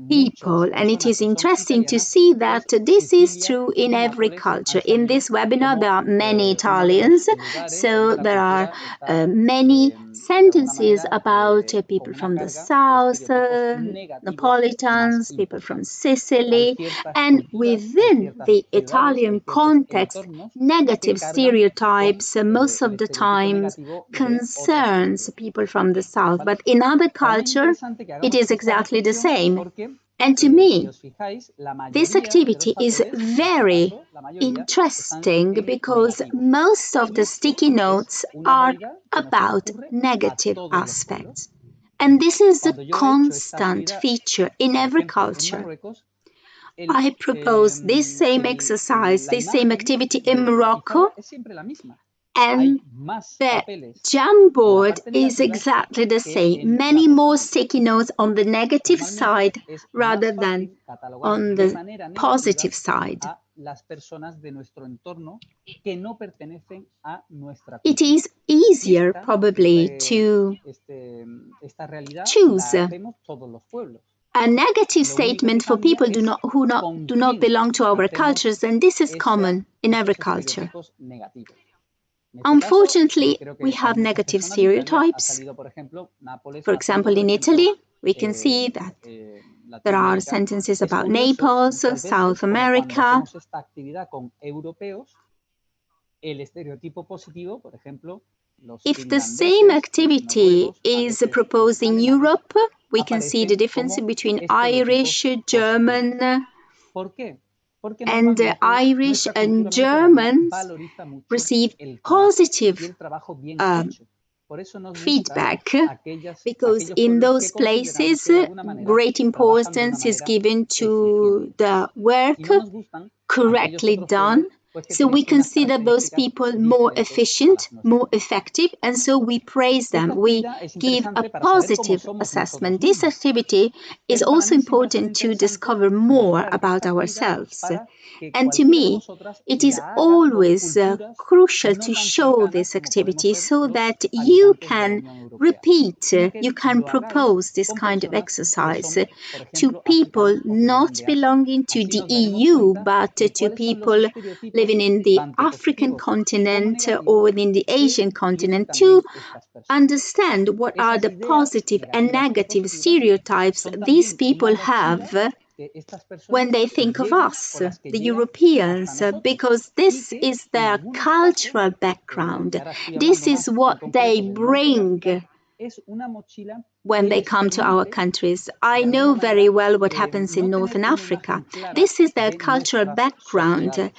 people, and it is interesting to see that this is true in every culture. In this webinar, there are many Italians, so there are many sentences about people from the south, Napolitans, people from Sicily, and within the Italian context, negative stereotypes most of the time concerns people from the south, but in other cultures, it is exactly the same. And to me, this activity is very interesting because most of the sticky notes are about negative aspects. And this is a constant feature in every culture. I propose this same exercise, this same activity in Morocco, and the Jamboard is exactly the same. Many more sticky notes on the negative side rather than on the positive side. It is easier probably to choose a negative statement for people who do not belong to our cultures, and this is common in every culture. Unfortunately, we have negative stereotypes. For example, in Italy, we can see that there are sentences about Naples, South America. If the same activity is proposed in Europe, we can see the difference between Irish, German, and Irish and Germans receive positive feedback because in those places great importance is given to the work correctly done. So we consider those people more efficient, more effective, and so we praise them. We give a positive assessment. This activity is also important to discover more about ourselves. And to me, it is always crucial to show this activity so that you can repeat, you can propose this kind of exercise to people not belonging to the EU, but to people living in the African continent or in the Asian continent to understand what are the positive and negative stereotypes these people have when they think of us, the Europeans, because this is their cultural background. This is what they bring when they come to our countries. I know very well what happens in Northern Africa. This is their cultural background.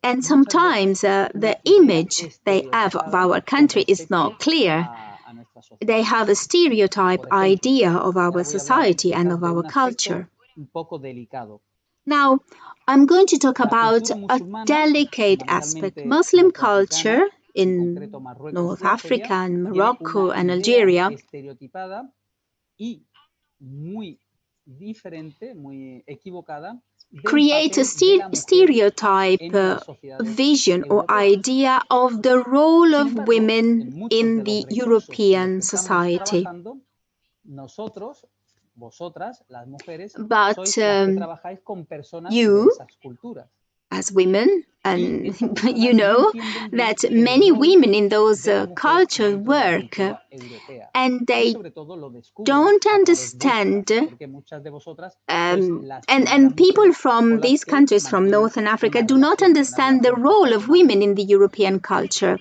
And sometimes the image they have of our country is not clear. They have a stereotype idea of our society and of our culture. Now, I'm going to talk about a delicate aspect. Muslim culture in North Africa and Morocco and Algeria create a stereotype vision or idea of the role of women in the European society. But you, as women, and you know that many women in those cultures work and they don't understand, and people from these countries, from Northern Africa, do not understand the role of women in the European culture.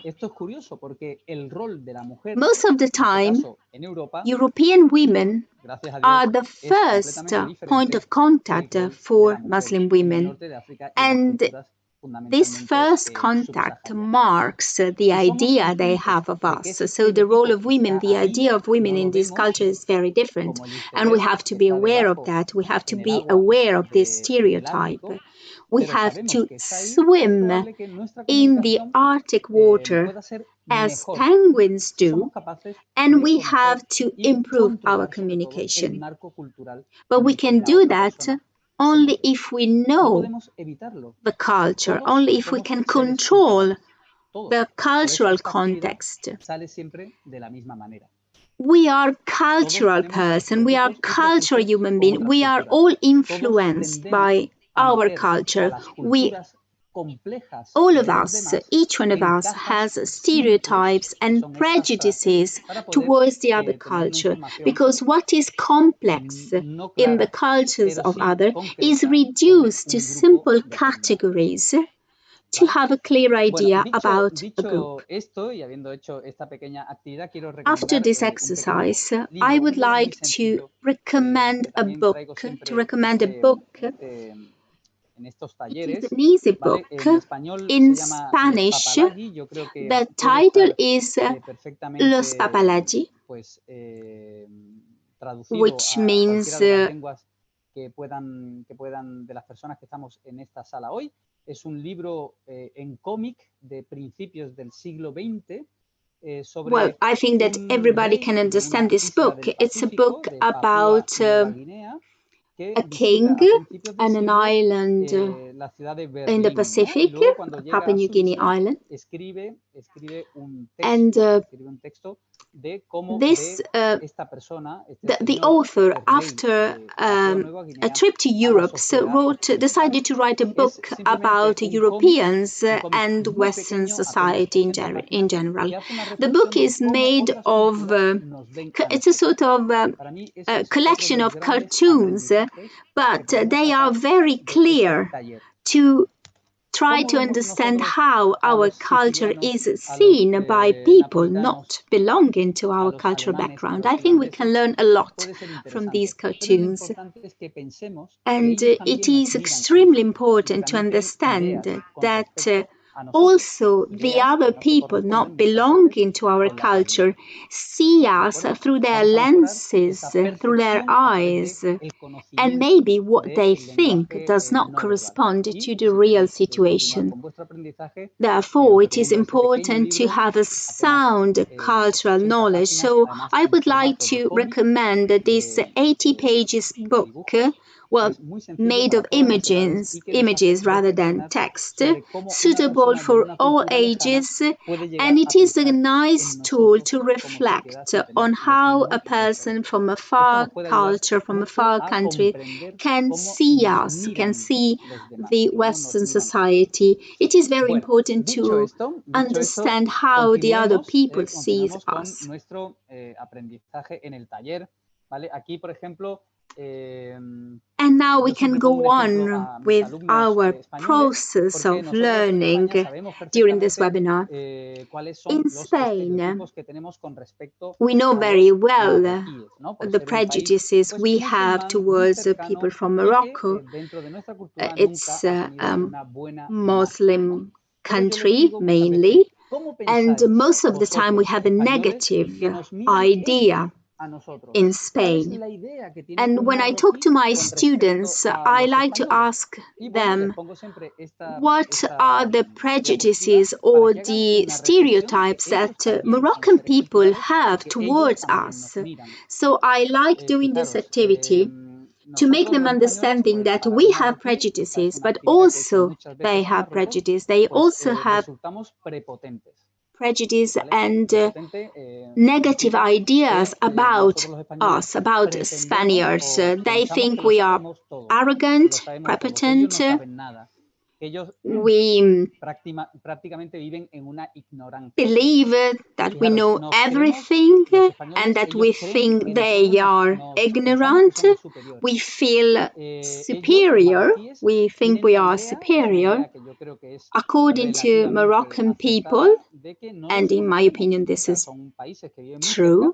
Most of the time, European women are the first point of contact for Muslim women, and this first contact marks the idea they have of us. So the role of women, the idea of women in this culture is very different, and we have to be aware of that. We have to be aware of this stereotype. We have to swim in the Arctic water as penguins do, and we have to improve our communication. But we can do that only if we know the culture, only if we can control the cultural context. We are cultural person, we are cultural human being, we are all influenced by our culture. All of us, each one of us has stereotypes and prejudices towards the other culture, because what is complex in the cultures of others is reduced to simple categories to have a clear idea about a group. After this exercise, I would like to recommend a book. It is an easy book in Spanish. The title is Los Papalagi, which means que puedan de las personas que estamos en esta sala hoy. Es un libro en cómic de principios del siglo XX. Well, I think that everybody can understand this book. It's a book about a king and an island in the Pacific, Papua New Guinea island. And this, the author, after a trip to Europe, decided to write a book about Europeans and Western society in general. The book is made of, it's a sort of a collection of cartoons, but they are very clear to try to understand how our culture is seen by people not belonging to our cultural background. I think we can learn a lot from these cartoons. And it is extremely important to understand that also the other people not belonging to our culture see us through their lenses, through their eyes, and maybe what they think does not correspond to the real situation. Therefore, it is important to have a sound cultural knowledge. So I would like to recommend this 80 pages book, well, made of images rather than text, suitable for all ages, and it is a nice tool to reflect on how a person from a far culture, from a far country, can see us, can see the Western society. It is very important to understand how the other people see us. And now we can go on with our process of learning during this webinar. In Spain, we know very well the prejudices we have towards people from Morocco. It's a Muslim country mainly, and most of the time we have a negative idea in Spain. And when I talk to my students, I like to ask them, what are the prejudices or the stereotypes that Moroccan people have towards us? So I like doing this activity to make them understanding that we have prejudices, but also they have prejudice. They also have prejudice and negative ideas about us, about Spaniards. They think we are arrogant, prepotent. We believe that we know everything and that we think they are ignorant. We feel superior. We think we are superior. According to Moroccan people, and in my opinion this is true,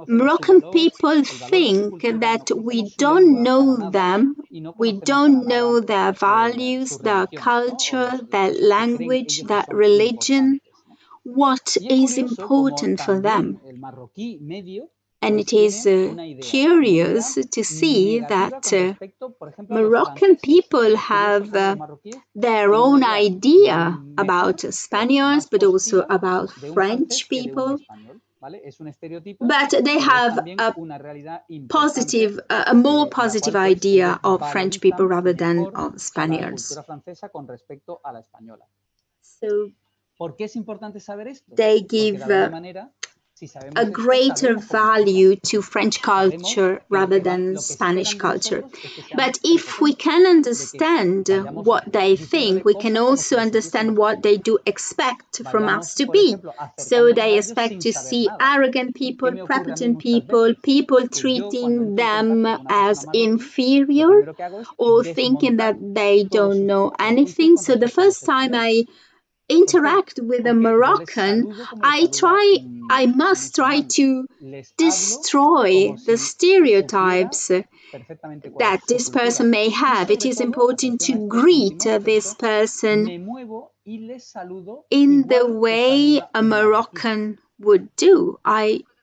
Moroccan people think that we don't know them, we don't know their values, their culture, their language, their religion, what is important for them. And it is curious to see that Moroccan people have their own idea about Spaniards, but also about French people. But they have a more positive idea of French people rather than of Spaniards. So they give a greater value to French culture rather than Spanish culture. But if we can understand what they think, we can also understand what they do expect from us to be. So they expect to see arrogant people, prepotent people, people treating them as inferior or thinking that they don't know anything. So the first time I interact with a Moroccan, I must try to destroy the stereotypes that this person may have. It is important to greet this person in the way a Moroccan would do.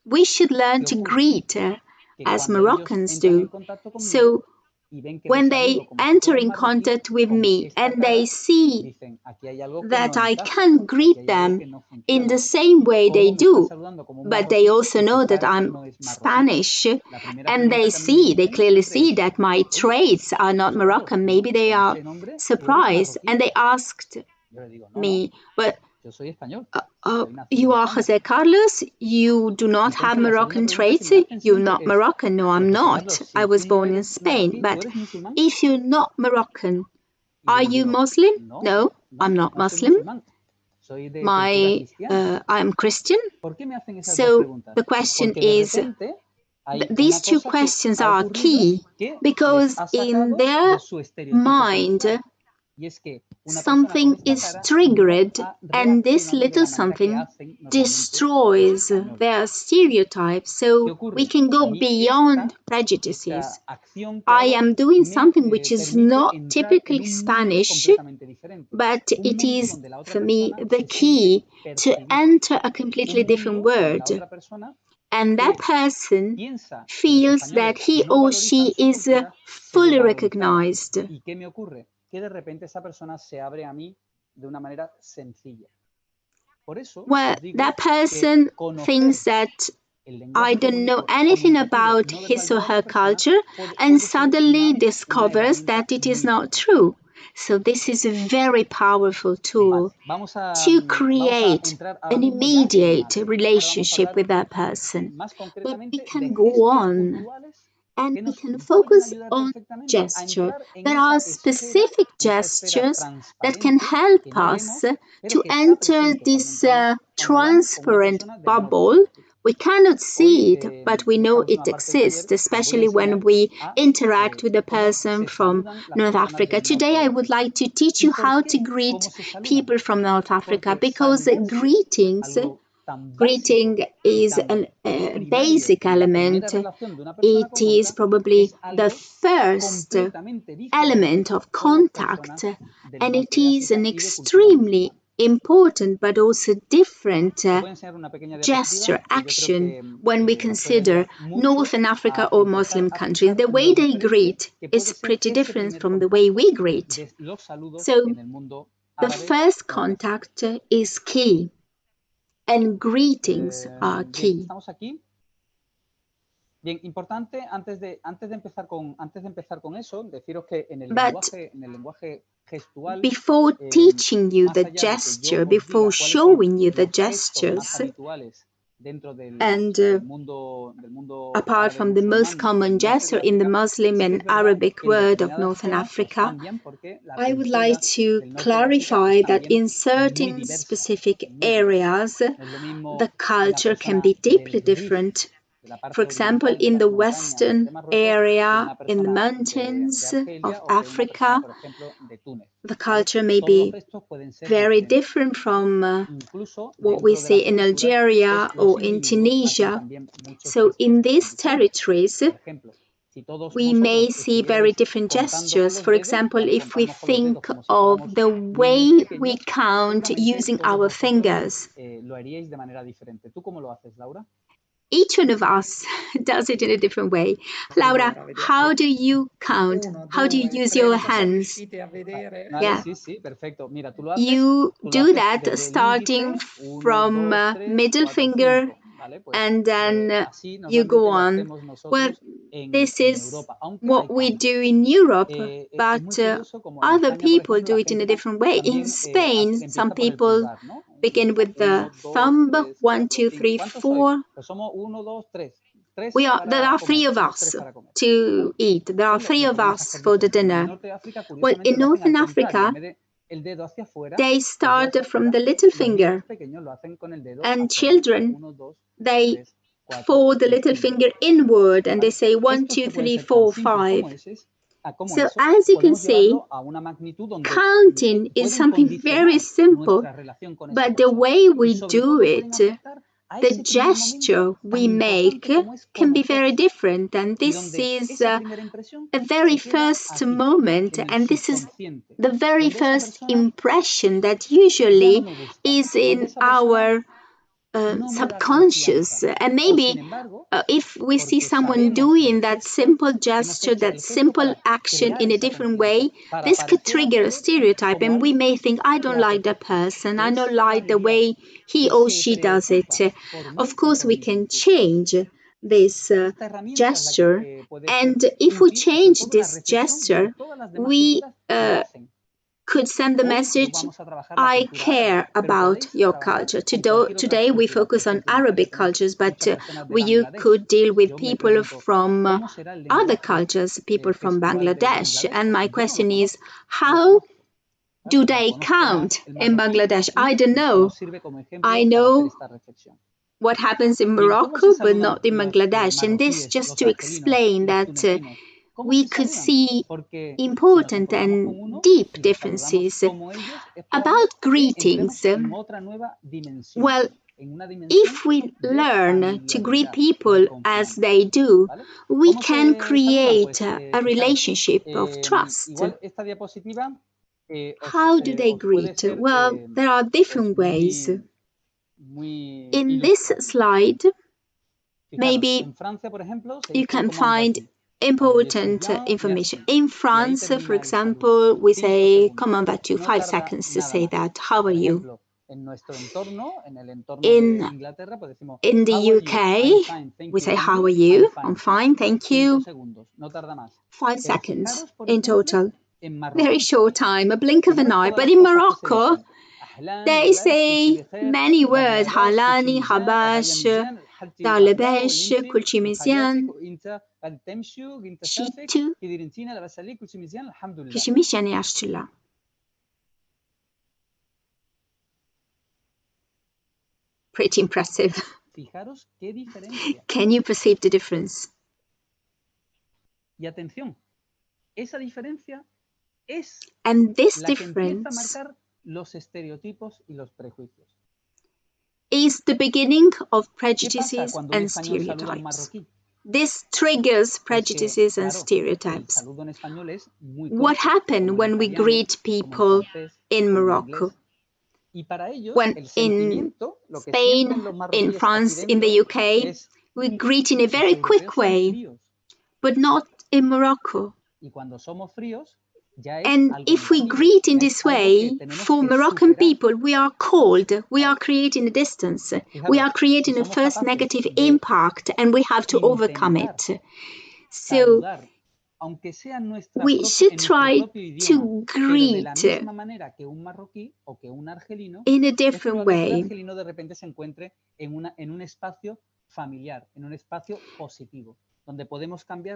We should learn to greet as Moroccans do. So when they enter in contact with me and they see that I can greet them in the same way they do, but they also know that I'm Spanish, and they clearly see that my traits are not Moroccan. Maybe they are surprised and they asked me, but you are Jose Carlos, you do not have Moroccan traits, you're not Moroccan. No, I'm not. I was born in Spain. But if you're not Moroccan, are you Muslim? No, I'm not Muslim. I'm Christian. So the question is, these two questions are key because in their mind, something is triggered and this little something destroys their stereotypes. So we can go beyond prejudices. I am doing something which is not typically Spanish, but it is for me the key to enter a completely different world. And that person feels that he or she is fully recognized. Well, that person thinks that I don't know anything about his or her culture and suddenly discovers that it is not true. So this is a very powerful tool to create an immediate relationship with that person. But we can go on and we can focus on gesture. There are specific gestures that can help us to enter this transparent bubble. We cannot see it, but we know it exists, especially when we interact with a person from North Africa. Today, I would like to teach you how to greet people from North Africa because greeting is a basic element. It is probably the first element of contact, and it is an extremely important but also different gesture action when we consider Northern Africa or Muslim countries. The way they greet is pretty different from the way we greet. So the first contact is key. And greetings are key. Bien, importante, antes de empezar con eso, deciros que en el lenguaje gestual, before teaching you the gesture, before showing you the gestures, and apart from the most common gesture in the Muslim and Arabic world of Northern Africa, I would like to clarify that in certain specific areas, the culture can be deeply different. For example, in the western area, in the mountains of Africa, the culture may be very different from what we see in Algeria or in Tunisia. So in these territories, we may see very different gestures. For example, if we think of the way we count using our fingers. Each one of us does it in a different way. Laura, how do you count? How do you use your hands? Yeah. You do that starting from middle finger and then you go on. Well, this is what we do in Europe, but other people do it in a different way. In Spain, some people begin with the thumb, 1, 2, 3, 4. There are 3 of us to eat. There are 3 of us for the dinner. Well, in Northern Africa, they start from the little finger, and children, they fold the little finger inward and they say 1, 2, 3, 4, 5. So as you can see, counting is something very simple, but the way we do it, the gesture we make can be very different, and this is a very first moment, and this is the very first impression that usually is in our subconscious. And maybe if we see someone doing that simple gesture, that simple action in a different way, this could trigger a stereotype, and we may think, I don't like that person, I don't like the way he or she does it. Of course, we can change this gesture, and if we change this gesture, we could send the message, I care about your culture. Today we focus on Arabic cultures, but you could deal with people from other cultures, people from Bangladesh. And my question is, how do they count in Bangladesh? I don't know. I know what happens in Morocco, but not in Bangladesh. And this just to explain that we could see important and deep differences. About greetings, well, if we learn to greet people as they do, we can create a relationship of trust. How do they greet? Well, there are different ways. In this slide, maybe you can find important information. In France, for example, we say, come on back to 5 seconds to say that, how are you? In the UK, we say, how are you? I'm fine, thank you. 5 seconds in total. Very short time, a blink of an eye. But in Morocco, they say many words, halani, habash, dalebesh, kulchimizian, shitu, kishimishani ashtula. Pretty impressive. Can you perceive the difference? And this difference is the beginning of prejudices and stereotypes. This triggers prejudices and stereotypes. What happened when we greet people in Morocco? When in Spain, in France, in the UK, we greet in a very quick way, but not in Morocco. And if we greet in this way, for Moroccan people, we are cold, we are creating a distance, we are creating a first negative impact, and we have to overcome it. So we should try to greet in a different way.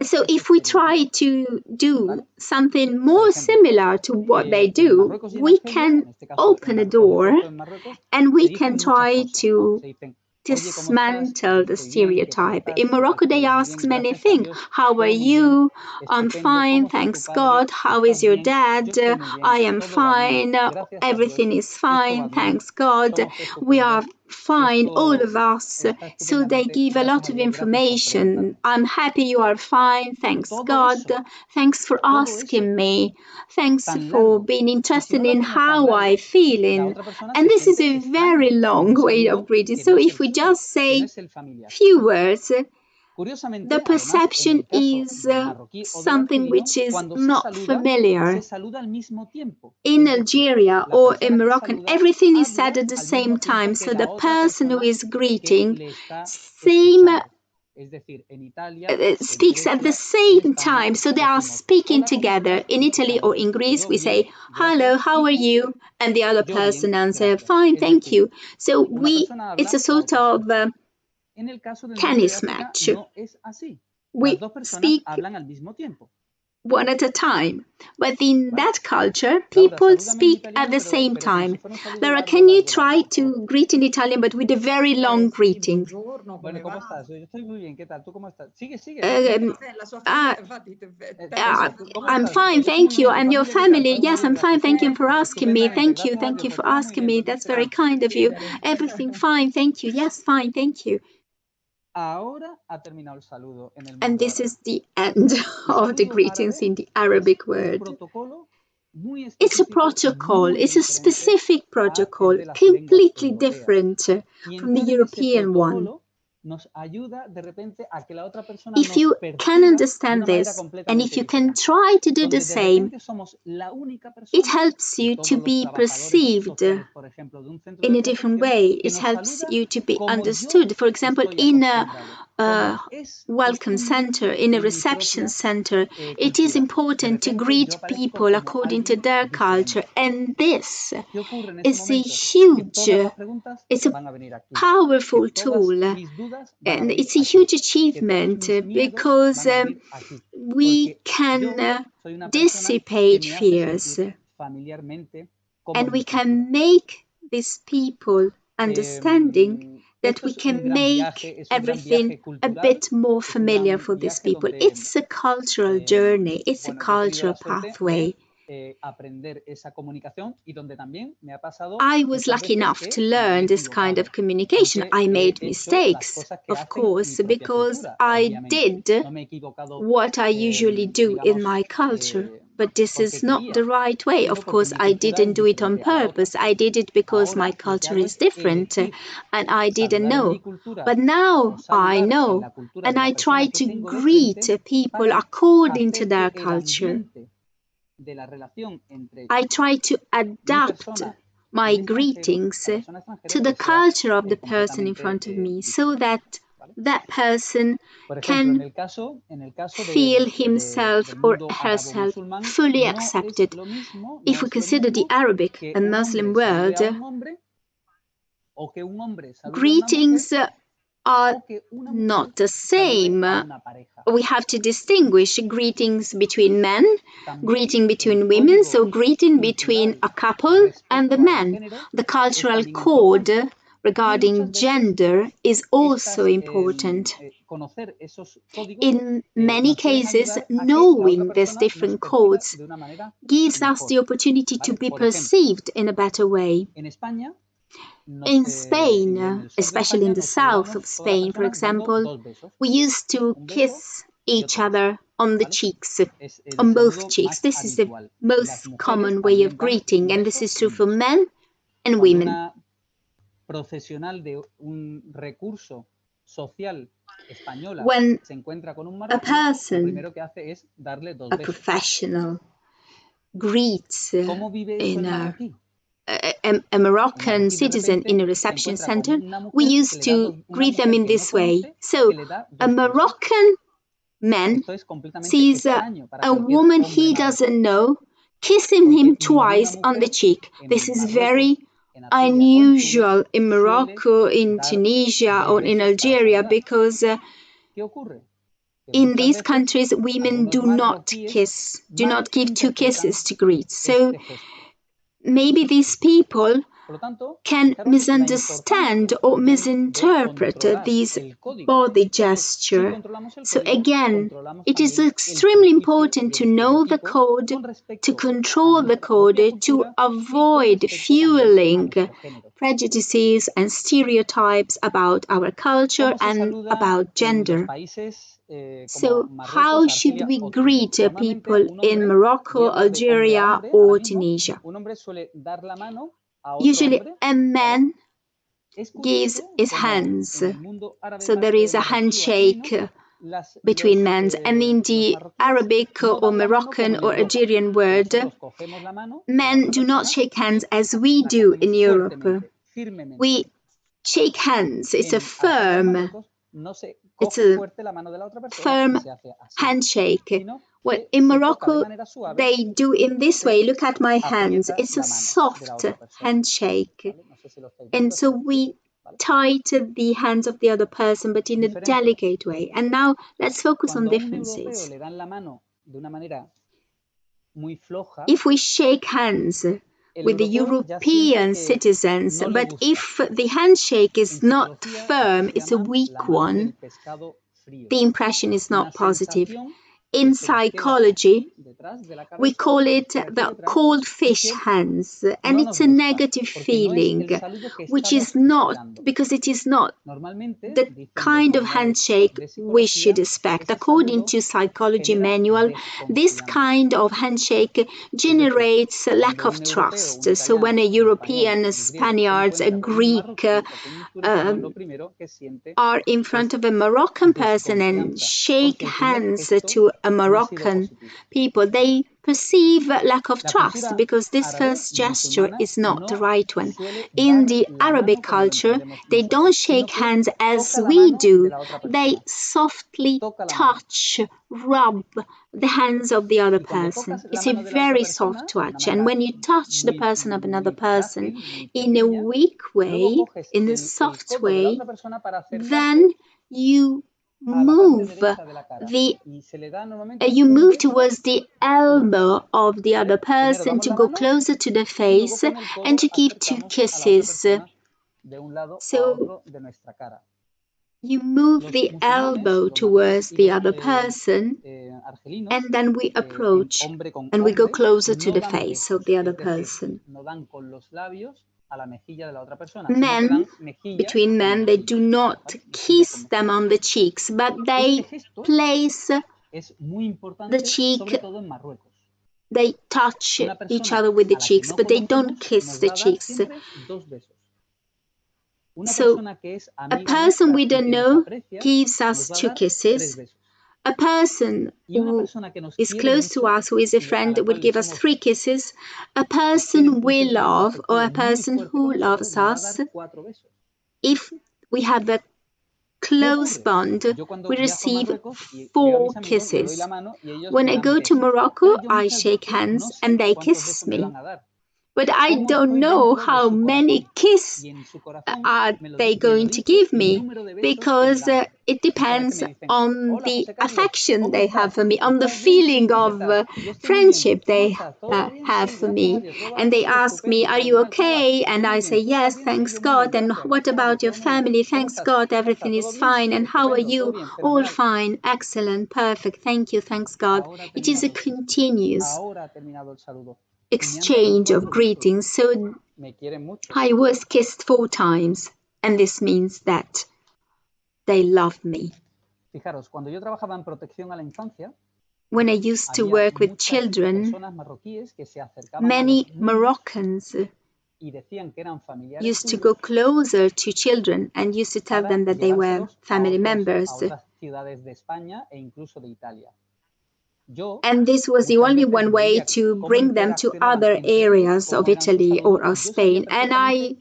So if we try to do something more similar to what they do, we can open a door and we can try to dismantle the stereotype. In Morocco, they ask many things. How are you? I'm fine, thanks God. How is your dad? I am fine. Everything is fine, thanks God. We are fine, all of us. So they give a lot of information. I'm happy you are fine, thanks God. Thanks for asking me. Thanks for being interested in how I'm feeling. And this is a very long way of greeting. So if we just say few words, the perception is something which is not familiar. In Algeria or in Moroccan, everything is said at the same time. So the person who is greeting speaks at the same time. So they are speaking together. In Italy or in Greece, we say, "Hello, how are you?" And the other person answers, "Fine, thank you." So it's a sort of tennis match. We speak one at a time. But in that culture, people speak at the same time. Laura, can you try to greet in Italian, but with a very long greeting? I'm fine, thank you. And your family? Yes, I'm fine. Thank you for asking me. Thank you for asking me. That's very kind of you. Everything fine, thank you. Yes, fine, thank you. And this is the end of the greetings in the Arabic word. It's a protocol, it's a specific protocol, completely different from the European one. If you can understand this, and if you can try to do the same, it helps you to be perceived in a different way. It helps you to be understood. For example, in a welcome center, in a reception center, it is important to greet people according to their culture. And this is a huge, it's a powerful tool. And it's a huge achievement because we can dissipate fears and we can make these people understanding that we can make everything a bit more familiar for these people. It's a cultural journey, it's a cultural pathway. I was lucky enough to learn this kind of communication. I made mistakes, of course, because I did what I usually do in my culture. But this is not the right way. Of course, I didn't do it on purpose. I did it because my culture is different and I didn't know. But now I know, and I try to greet people according to their culture. I try to adapt my greetings to the culture of the person in front of me so that that person can feel himself or herself fully accepted. If we consider the Arabic and Muslim world, greetings are not the same. We have to distinguish greetings between men, greeting between women, so greeting between a couple and the man. The cultural code regarding gender is also important. In many cases, knowing these different codes gives us the opportunity to be perceived in a better way. In Spain, especially in the south of Spain, for example, we used to kiss each other on the cheeks, on both cheeks. This is the most common way of greeting, and this is true for men and women. When a person, a professional, greets a Moroccan citizen in a reception center, we used to greet them in this way. So a Moroccan man sees a woman he doesn't know kissing him twice on the cheek. This is very unusual in Morocco, in Tunisia, or in Algeria, because in these countries women do not kiss, do not give two kisses to greet. So maybe these people can misunderstand or misinterpret these body gesture. So again, it is extremely important to know the code, to control the code, to avoid fueling prejudices and stereotypes about our culture and about gender. So how should we greet people in Morocco, Algeria, or Tunisia? Usually a man gives his hands. So there is a handshake between men, and in the Arabic or Moroccan or Algerian word, men do not shake hands as we do in Europe. We shake hands. It's a firm handshake. Well, in Morocco, they do in this way. Look at my hands. It's a soft handshake. And so we tie to the hands of the other person, but in a delicate way. And now let's focus on differences. If we shake hands with the European citizens, but if the handshake is not firm, it's a weak one, the impression is not positive. In psychology, we call it the cold fish hands, and it's a negative feeling, which is not, because it is not the kind of handshake we should expect. According to psychology manual, this kind of handshake generates a lack of trust. So when a European, a Spaniard, a Greek are in front of a Moroccan person and shake hands to a Moroccan people, they perceive lack of trust because this first gesture is not the right one. In the Arabic culture, they don't shake hands as we do. They softly touch, rub the hands of the other person. It's a very soft touch. And when you touch the person of another person in a weak way, in a soft way, then you move towards the elbow of the other person to go closer to the face and to give 2 kisses. So you move the elbow towards the other person, and then we approach and we go closer to the face of the other person. Between men, they do not kiss them on the cheeks, but they place the cheek, they touch each other with the cheeks, but they don't kiss the cheeks. So a person we don't know gives us 2 kisses. A person who is close to us, who is a friend, would give us 3 kisses. A person we love or a person who loves us, if we have a close bond, we receive 4 kisses. When I go to Morocco, I shake hands and they kiss me. But I don't know how many kisses are they going to give me, because it depends on the affection they have for me, on the feeling of friendship they have for me. And they ask me, are you okay? And I say, yes, thanks God. And what about your family? Thanks God, everything is fine. And how are you? All fine, excellent, perfect. Thank you, thanks God. It is a continuous exchange of greetings. So I was kissed 4 times, and this means that they love me. When I used to work with children, many Moroccans used to go closer to children and used to tell them that they were family members. And this was the only one way to bring them to other areas of Italy or of Spain. And I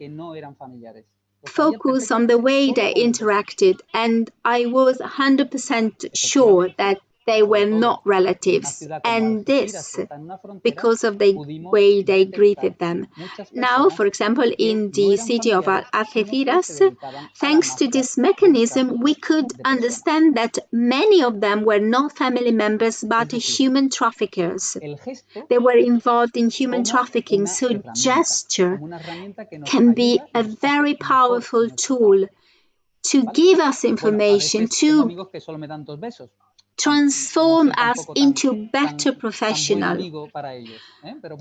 focused on the way they interacted, and I was 100% sure that they were not relatives, and this because of the way they greeted them. Now, for example, in the city of Cidis, thanks to this mechanism, we could understand that many of them were not family members but human traffickers. They were involved in human trafficking, so gesture can be a very powerful tool to give us information, to transform us into better professionals.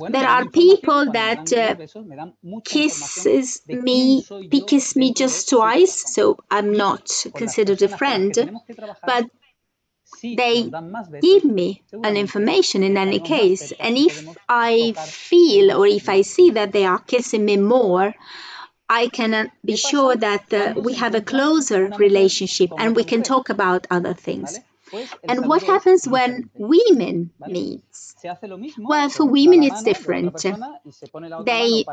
There are people that kiss me just twice, so I'm not considered a friend, but they give me an information in any case. And if I feel or if I see that they are kissing me more, I can be sure that we have a closer relationship and we can talk about other things. And what happens when women meet? Well, for women it's different. They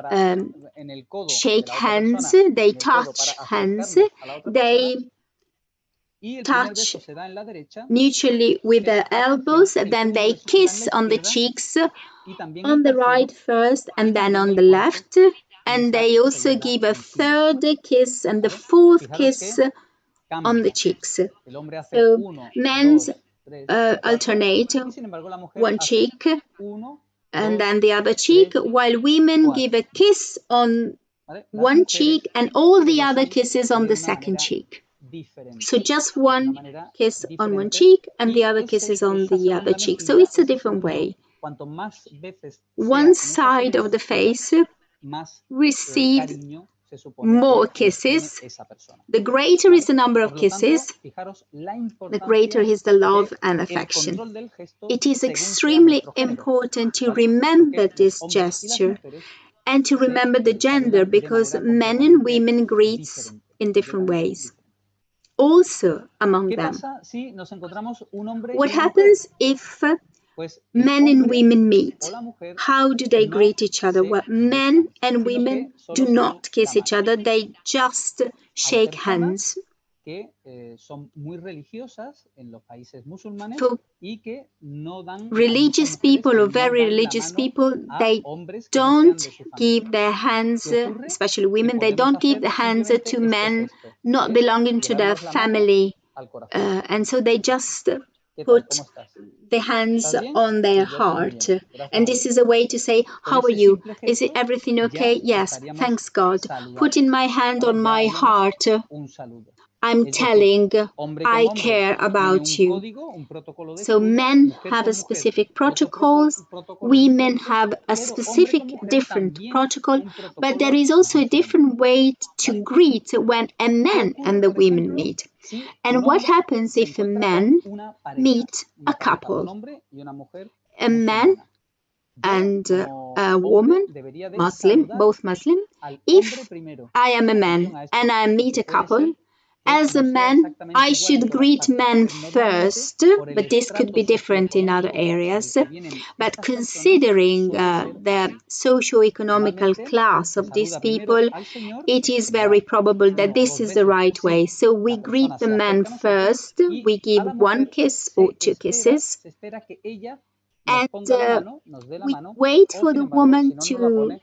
shake hands, they touch hands, they touch mutually with their elbows, then they kiss on the cheeks, on the right first and then on the left, and they also give a third kiss and the fourth kiss on the cheeks. So men alternate one cheek and then the other cheek, while women give a kiss on one cheek and all the other kisses on the second cheek. So just one kiss on one cheek and the other kisses on the other cheek. So it's a different way. One side of the face receives more kisses. The greater is the number of kisses, the greater is the love and affection. It is extremely important to remember this gesture and to remember the gender, because men and women greet in different ways, also among them. What happens if men and women meet? How do they greet each other? Well, men and women do not kiss each other, they just shake hands. For religious people or very religious people, they don't give their hands, especially women, they don't give the hands to men not belonging to their family, and so they just put the hands on their heart. And this is a way to say, how are you? Is it everything okay? Yes, thanks God. Putting my hand on my heart, I'm telling I care about you. So men have a specific protocols, women have a specific different protocol, but there is also a different way to greet when a man and the women meet. And what happens if a man meet a couple? A man and a woman, Muslim, both Muslim. If I am a man and I meet a couple, as a man, I should greet men first, but this could be different in other areas. But considering the socio-economical class of these people, it is very probable that this is the right way. So we greet the man first, we give one kiss or two kisses, and we wait for the woman to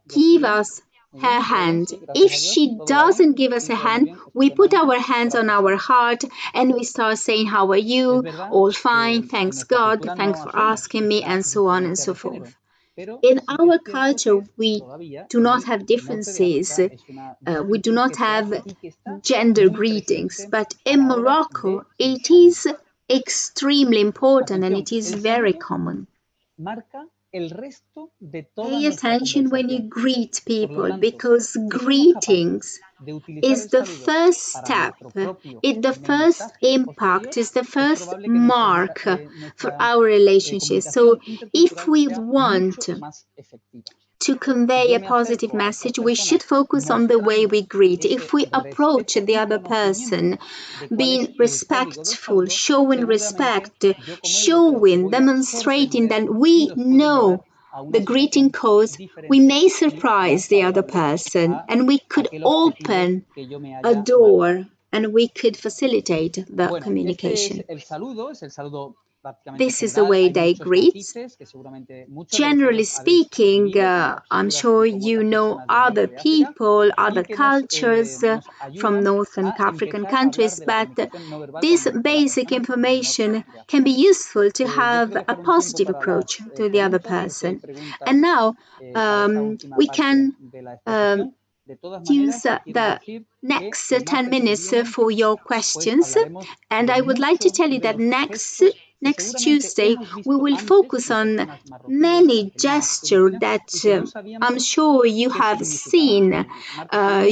give us her hand. If she doesn't give us a hand, we put our hands on our heart and we start saying, how are you? All fine, thanks God, thanks for asking me, and so on and so forth. In our culture, we do not have differences. We do not have gender greetings, but in Morocco, it is extremely important and it is very common. Pay attention when you greet people, because greetings is the first step, is the first impact, is the first mark for our relationship. So if we want to convey a positive message, we should focus on the way we greet. If we approach the other person being respectful, showing respect, demonstrating that we know the greeting codes, we may surprise the other person and we could open a door and we could facilitate the communication. This is the way they greet. Generally speaking, I'm sure you know other people, other cultures from Northern African countries, but this basic information can be useful to have a positive approach to the other person. And now we can use the next 10 minutes for your questions. And I would like to tell you that next Next Tuesday, we will focus on many gestures that I'm sure you have seen,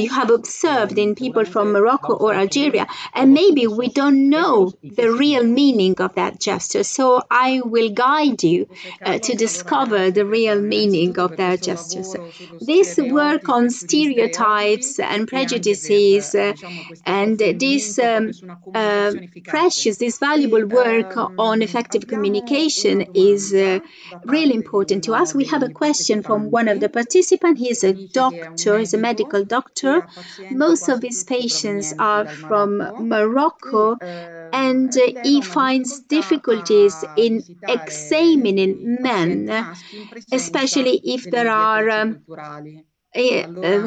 you have observed in people from Morocco or Algeria, and maybe we don't know the real meaning of that gesture. So I will guide you to discover the real meaning of their gestures. This work on stereotypes and prejudices and this precious, this valuable work on effective communication is really important to us. We have a question from one of the participants. He is a doctor, he's a medical doctor. Most of his patients are from Morocco, and he finds difficulties in examining men, especially if there are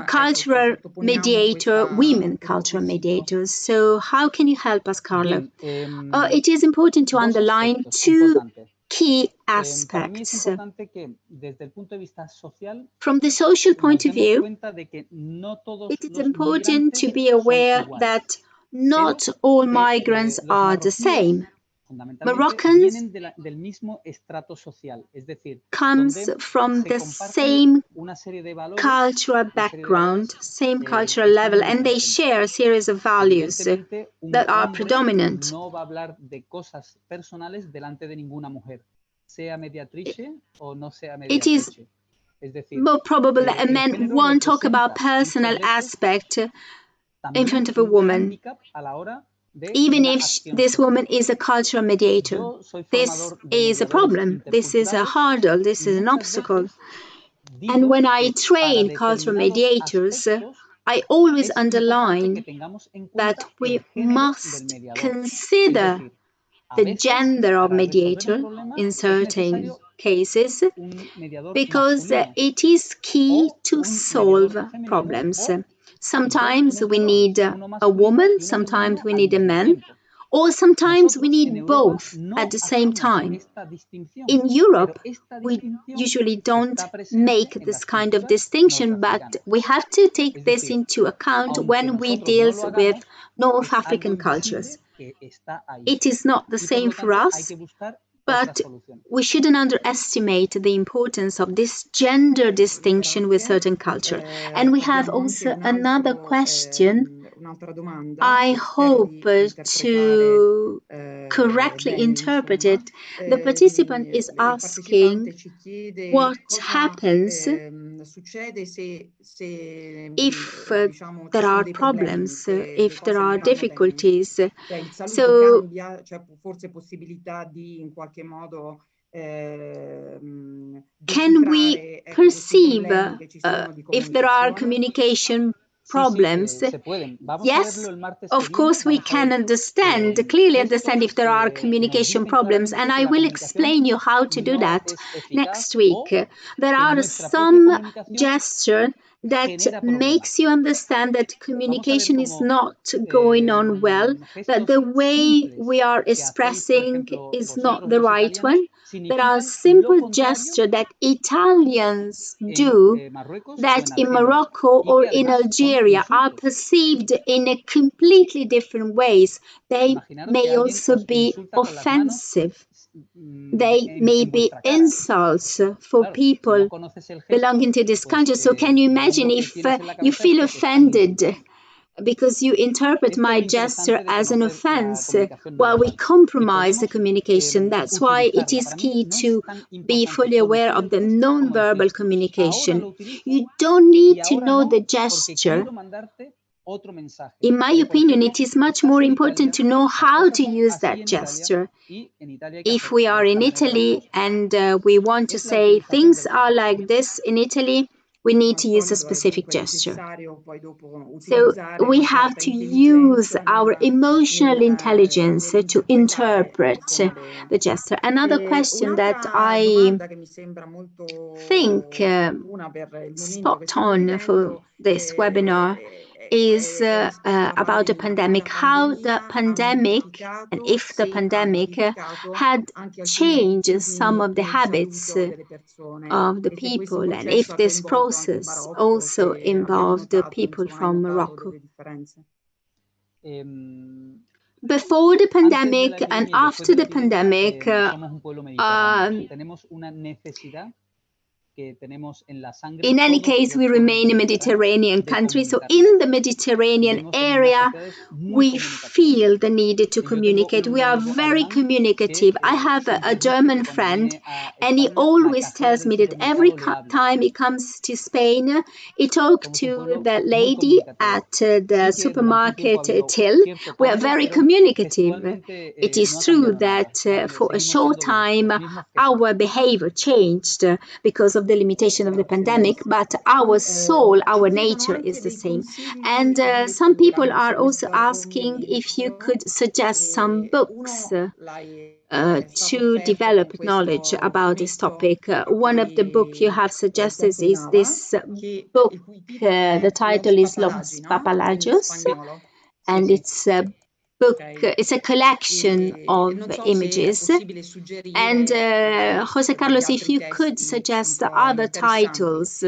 cultural mediator, women cultural mediators. So how can you help us, Carlo? It is important to underline two key aspects. From the social point of view, it is important to be aware that not all migrants are the same. Moroccans comes from the same cultural background, same cultural level, and they share a series of values that are predominant. It is more probable that a man won't talk about personal aspect in front of a woman, even if this woman is a cultural mediator. This is a problem. This is a hurdle. This is an obstacle. And when I train cultural mediators, I always underline that we must consider the gender of mediator in certain cases, because it is key to solve problems. Sometimes we need a woman, sometimes we need a man, or sometimes we need both at the same time. In Europe, we usually don't make this kind of distinction, but we have to take this into account when we deal with North African cultures. It is not the same for us, but we shouldn't underestimate the importance of this gender distinction with certain culture. And we have also another question. I hope to correctly interpret it. The participant is asking what happens if there are problems, if there are difficulties. So can we perceive if there are communication problems? Yes, of course we can clearly understand if there are communication problems, and I will explain you how to do that next week. There are some gestures that makes you understand that communication is not going on well, that the way we are expressing is not the right one. There are simple gestures that Italians do that in Morocco or in Algeria are perceived in a completely different ways. They may also be offensive. They may be insults for people belonging to this country. So can you imagine if you feel offended because you interpret my gesture as an offense? Well, we compromise the communication. That's why it is key to be fully aware of the non-verbal communication. You don't need to know the gesture. In my opinion, it is much more important to know how to use that gesture. If we are in Italy and we want to say things are like this in Italy, we need to use a specific gesture. So we have to use our emotional intelligence to interpret the gesture. Another question that I think spot on for this webinar is about the pandemic, how the pandemic, and if the pandemic had changed some of the habits of the people, and if this process also involved the people from Morocco. before the pandemic and after the pandemic, in any case, we remain a Mediterranean country. So in the Mediterranean area, we feel the need to communicate. We are very communicative. I have a German friend, and he always tells me that every time he comes to Spain, he talks to the lady at the supermarket till. We are very communicative. It is true that for a short time, our behavior changed because of the limitation of the pandemic, but our soul, our nature is the same. And some people are also asking if you could suggest some books to develop knowledge about this topic. One of the books you have suggested is this book. The title is Los Papalagos, and it's a book, it's a collection of images. And Jose Carlos, if you could suggest other titles,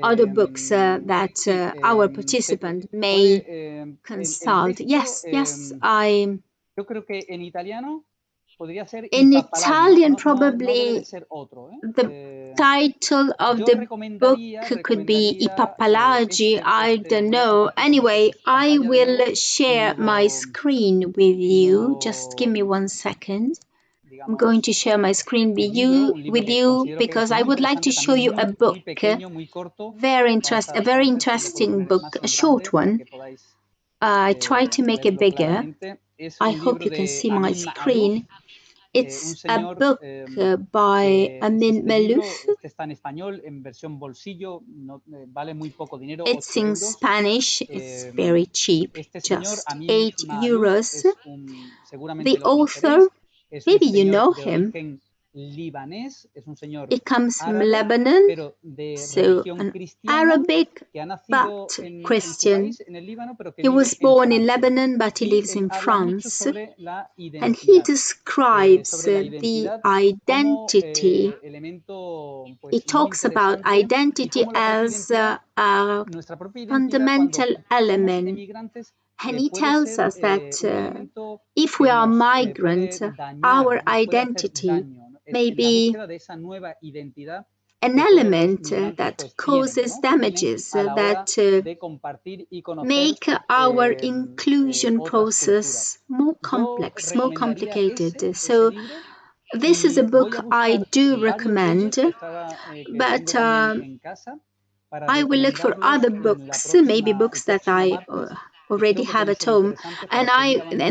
other books that our participant may consult. Yes, in Italian, probably the title of the book could be I Papalagi, I don't know. Anyway, I will share my screen with you. Just give me 1 second. I'm going to share my screen with you because I would like to show you a book, a very interesting book, a short one. I try to make it bigger. I hope you can see my screen. It's a book by Amin Malouf. It's in Spanish. It's very cheap, just €8. The author, maybe you know him. He comes from Lebanon, so an Arabic but Christian. He was born in Lebanon, but he lives in France. And he describes the identity. He talks about identity as a fundamental element. And he tells us that if we are migrants, our identity may be an element that causes damages, that make our inclusion process more complex, more complicated. So this is a book I do recommend, but I will look for other books, maybe books that I already have at home, and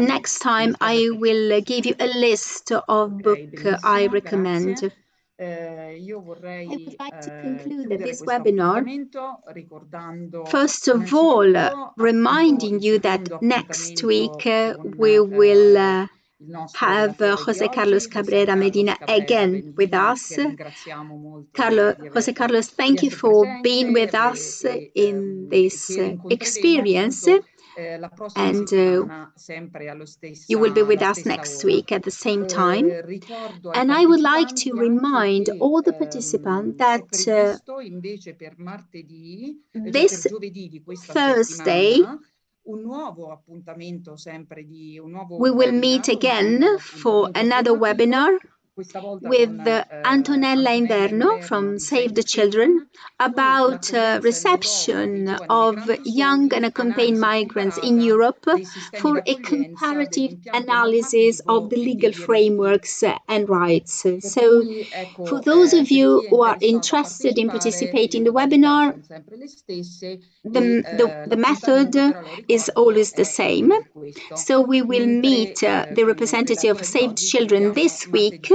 next time I will give you a list of books I recommend. I would like to conclude this webinar, first of all, reminding you that next week we will have Jose Carlos Cabrera Medina again with us. Jose Carlos, thank you for being with us in this experience. And you will be with us next week at the same time. And I would like to remind all the participants that this Thursday we will meet again for another webinar with Antonella Inverno from Save the Children about reception of young and accompanied migrants in Europe for a comparative analysis of the legal frameworks and rights. So for those of you who are interested in participating in the webinar, the method is always the same. So we will meet the representative of Save the Children this week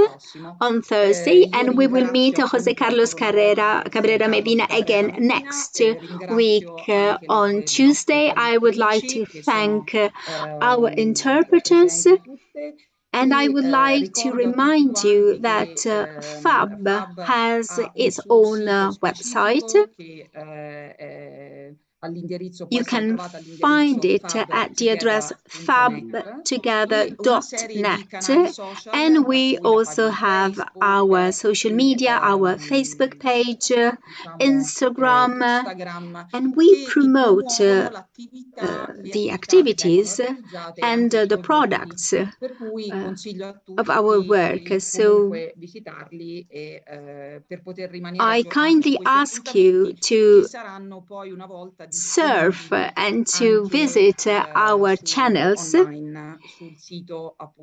on Thursday, and we will meet Jose Carlos Cabrera Medina again next week on Tuesday. I would like to thank our interpreters, and I would like to remind you that FA.B has its own website. You can find it at the address FA.B.together.net, and we also have our social media, our Facebook page, Instagram, and we promote the activities and the products of our work. So I kindly ask you to surf and to visit our channels,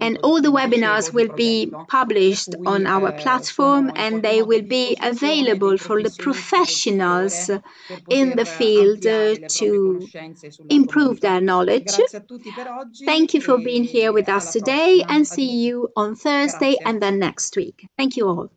and all the webinars will be published on our platform, and they will be available for the professionals in the field to improve their knowledge. Thank you for being here with us today, and see you on Thursday and then next week. Thank you all.